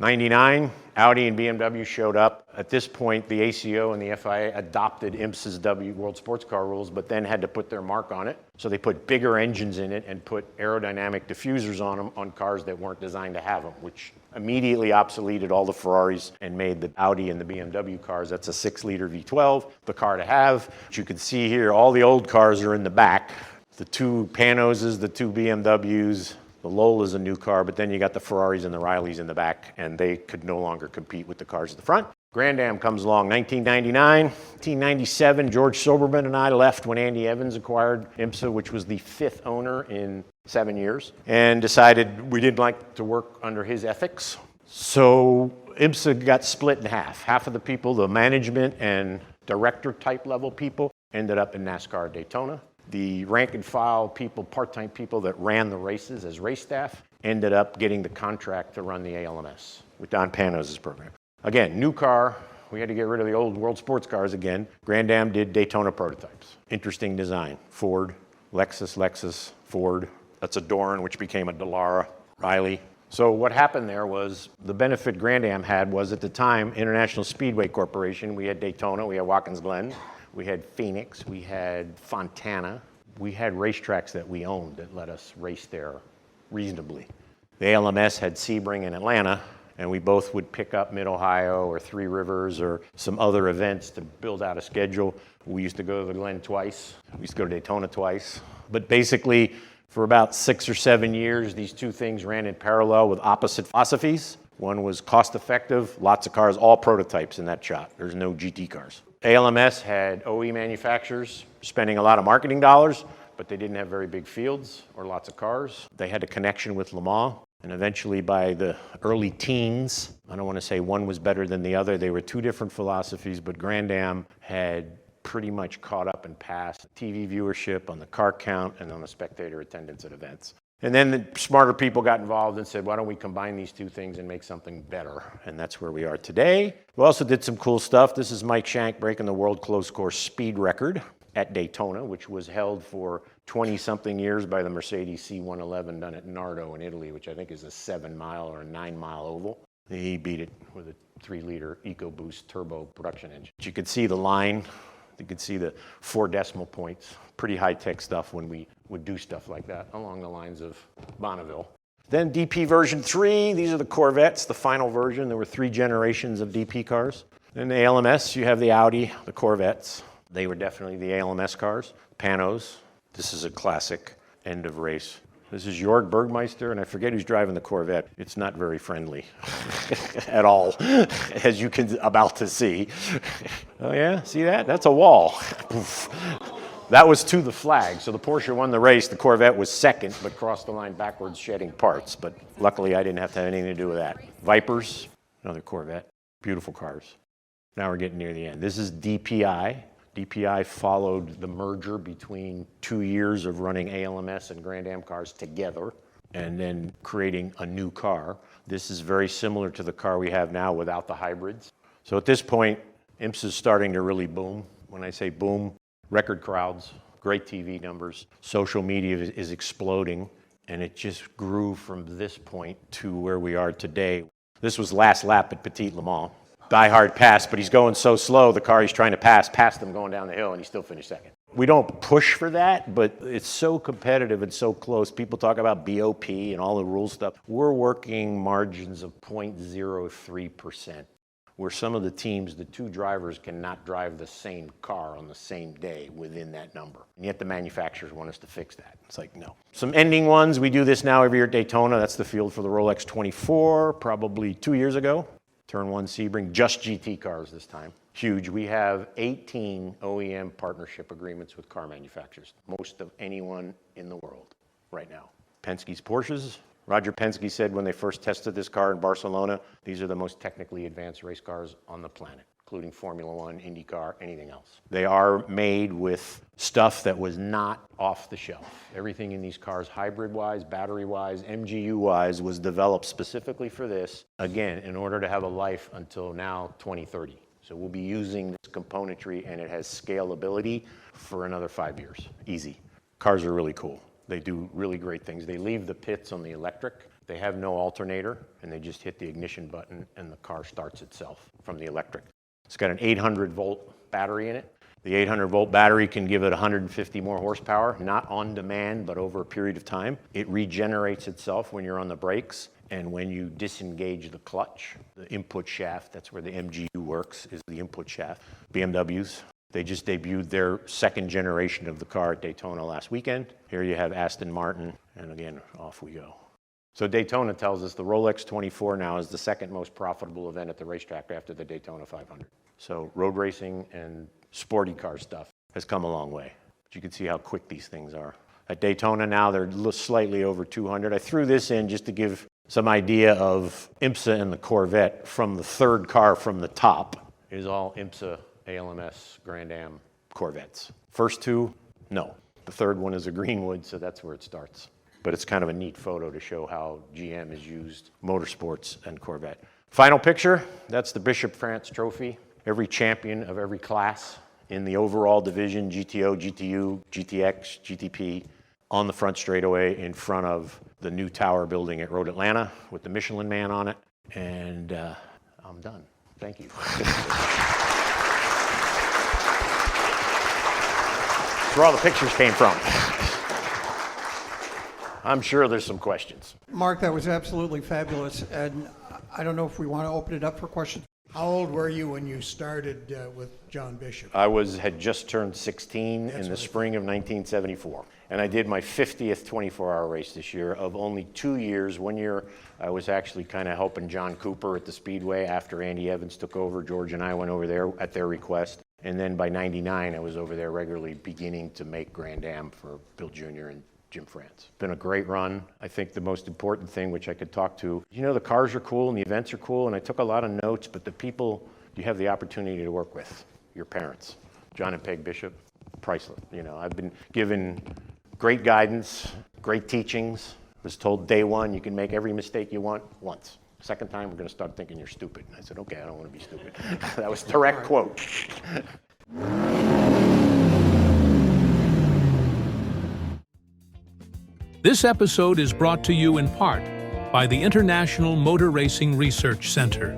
D: 99, Audi and BMW showed up. At this point, the ACO and the FIA adopted IMSA's World Sports Car rules, but then had to put their mark on it. So they put bigger engines in it and put aerodynamic diffusers on them on cars that weren't designed to have them, which immediately obsoleted all the Ferraris and made the Audi and the BMW cars. That's a 6-liter V12, the car to have. As you can see here, all the old cars are in the back. The 2 Panoses, the 2 BMWs, the Lola's a new car, but then you got the Ferraris and the Rileys in the back, and they could no longer compete with the cars at the front. Grand Am comes along, 1999. 1997, George Soberman and I left when Andy Evans acquired IMSA, which was the 5th owner in 7 years, and decided we didn't like to work under his ethics. So IMSA got split in half. Half of the people, the management and director type level people, ended up in NASCAR Daytona. The rank and file people, part-time people that ran the races as race staff, ended up getting the contract to run the ALMS with Don Panos' program. Again, new car. We had to get rid of the old World Sports cars again. Grand Am did Daytona prototypes. Interesting design. Ford, Lexus, Ford. That's a Doran, which became a Dallara, Riley. So what happened there was the benefit Grand Am had was at the time, International Speedway Corporation, we had Daytona, we had Watkins Glen, we had Phoenix, we had Fontana. We had racetracks that we owned that let us race there reasonably. The ALMS had Sebring and Atlanta, and we both would pick up Mid-Ohio or Three Rivers or some other events to build out a schedule. We used to go to the Glen twice. We used to go to Daytona twice. But basically, For about 6 or 7 years, these two things ran in parallel with opposite philosophies. One was cost effective, lots of cars, all prototypes in that shot. There's no GT cars. ALMS had OE manufacturers spending a lot of marketing dollars, but they didn't have very big fields or lots of cars. They had a connection with Le Mans, and eventually by the early teens, I don't want to say one was better than the other, they were two different philosophies, but Grand Am had pretty much caught up and passed TV viewership on the car count and on the spectator attendance at events. And then the smarter people got involved and said, why don't we combine these two things and make something better? And that's where we are today. We also did some cool stuff. This is Mike Shank breaking the world closed course speed record at Daytona, which was held for 20-something years by the Mercedes C111 done at Nardo in Italy, which I think is a 7-mile or a 9-mile oval. He beat it with a 3-liter EcoBoost turbo production engine. But you could see the line. You could see the 4 decimal points. Pretty high-tech stuff when we would do stuff like that along the lines of Bonneville. Then DP version 3, these are the Corvettes, the final version. There were 3 generations of DP cars. Then the ALMS, you have the Audi, the Corvettes. They were definitely the ALMS cars. Panos, this is a classic end of race. This is Jörg Bergmeister, and I forget who's driving the Corvette. It's not very friendly at all, as you can about to see. Oh yeah, see that? That's a wall. That was to the flag. So the Porsche won the race. The Corvette was second, but crossed the line backwards, shedding parts. But luckily, I didn't have to have anything to do with that. Vipers, another Corvette. Beautiful cars. Now we're getting near the end. This is DPI. DPI followed the merger between 2 years of running ALMS and Grand Am cars together and then creating a new car. This is very similar to the car we have now without the hybrids. So at this point, IMSA is starting to really boom. When I say boom, record crowds, great TV numbers, social media is exploding, and it just grew from this point to where we are today. This was last lap at Petit Le Mans. Die-hard pass, but he's going so slow, the car he's trying to pass passed him going down the hill, and he still finished second. We don't push for that, but it's so competitive and so close. People talk about BOP and all the rule stuff. We're working margins of 0.03%, where some of the teams, the 2 drivers cannot drive the same car on the same day within that number. And yet the manufacturers want us to fix that. It's like, no. Some ending ones, we do this now every year at Daytona. That's the field for the Rolex 24, probably 2 years ago. Turn 1 Sebring, just GT cars this time. Huge. We have 18 OEM partnership agreements with car manufacturers, most of anyone in the world right now. Penske's Porsches. Roger Penske said when they first tested this car in Barcelona, these are the most technically advanced race cars on the planet, including Formula One, IndyCar, anything else. They are made with stuff that was not off the shelf. Everything in these cars, hybrid-wise, battery-wise, MGU-wise, was developed specifically for this, again, in order to have a life until now, 2030. So we'll be using this componentry, and it has scalability for another 5 years. Easy. Cars are really cool. They do really great things. They leave the pits on the electric. They have no alternator, and they just hit the ignition button, and the car starts itself from the electric. It's got an 800-volt battery in it. The 800-volt battery can give it 150 more horsepower, not on demand, but over a period of time. It regenerates itself when you're on the brakes, and when you disengage the clutch, the input shaft, that's where the MGU works, is the input shaft. BMWs, they just debuted their 2nd generation of the car at Daytona last weekend. Here you have Aston Martin, and again, off we go. So Daytona tells us the Rolex 24 now is the 2nd most profitable event at the racetrack after the Daytona 500. So road racing and sporty car stuff has come a long way. But you can see how quick these things are. At Daytona now, they're slightly over 200. I threw this in just to give some idea of IMSA and the Corvette. From the 3rd car from the top is all IMSA, ALMS, Grand Am Corvettes. First 2, no. The 3rd one is a Greenwood, so that's where it starts. But it's kind of a neat photo to show how GM has used motorsports and Corvette. Final picture, that's the Bishop France Trophy. Every champion of every class in the overall division, GTO, GTU, GTX, GTP, on the front straightaway in front of the new tower building at Road Atlanta with the Michelin Man on it. And I'm done. Thank you. That's where all the pictures came from. I'm sure there's some questions.
C: Mark, that was absolutely fabulous. And I don't know if we want to open it up for questions. How old were you when you started with John Bishop?
D: I had just turned 16 in the spring of 1974. And I did my 50th 24-hour race this year of only 2 years. 1 year I was actually kind of helping John Cooper at the Speedway after Andy Evans took over. George and I went over there at their request. And then by 99, I was over there regularly beginning to make Grand Am for Bill Jr. and Jim France. Been a great run. I think the most important thing, which I could talk to, the cars are cool and the events are cool, and I took a lot of notes, but the people you have the opportunity to work with, your parents, John and Peg Bishop, priceless. I've been given great guidance, great teachings. Was told day one, you can make every mistake you want once. Second time, we're going to start thinking you're stupid. And I said, okay, I don't want to be stupid. That was a direct quote.
E: This episode is brought to you in part by the International Motor Racing Research Center.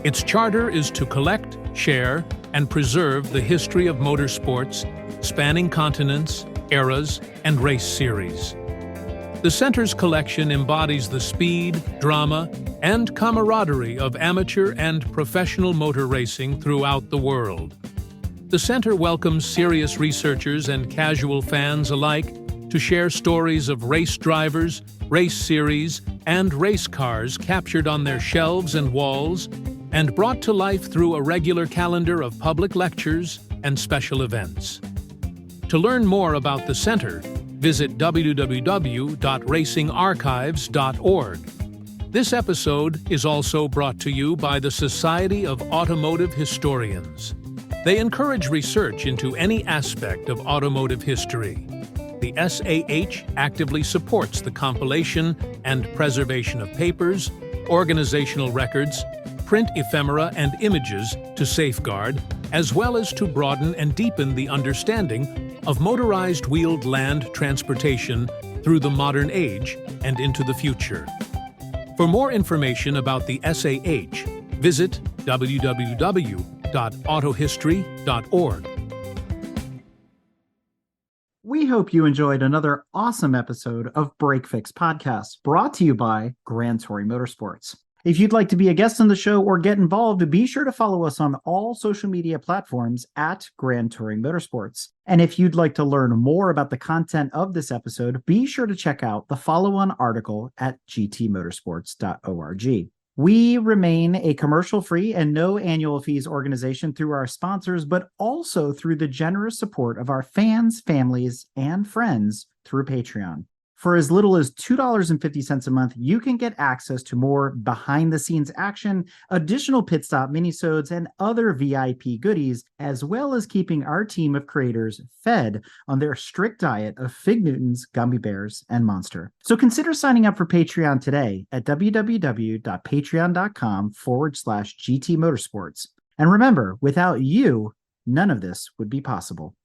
E: Its charter is to collect, share, and preserve the history of motorsports, spanning continents, eras, and race series. The center's collection embodies the speed, drama, and camaraderie of amateur and professional motor racing throughout the world. The center welcomes serious researchers and casual fans alike to share stories of race drivers, race series, and race cars captured on their shelves and walls and brought to life through a regular calendar of public lectures and special events. To learn more about the center, visit www.racingarchives.org. This episode is also brought to you by the Society of Automotive Historians. They encourage research into any aspect of automotive history. The SAH actively supports the compilation and preservation of papers, organizational records, print ephemera and images to safeguard, as well as to broaden and deepen the understanding of motorized wheeled land transportation through the modern age and into the future. For more information about the SAH, visit www.autohistory.org.
B: We hope you enjoyed another awesome episode of Break Fix Podcast, brought to you by Grand Touring Motorsports. If you'd like to be a guest on the show or get involved, be sure to follow us on all social media platforms at Grand Touring Motorsports. And if you'd like to learn more about the content of this episode, be sure to check out the follow-on article at gtmotorsports.org. We remain a commercial-free and no annual fees organization through our sponsors, but also through the generous support of our fans, families, and friends through Patreon. For as little as $2.50 a month, you can get access to more behind-the-scenes action, additional pit stop minisodes, and other VIP goodies, as well as keeping our team of creators fed on their strict diet of Fig Newtons, gummy bears, and Monster. So consider signing up for Patreon today at www.patreon.com/GT Motorsports. And remember, without you, none of this would be possible.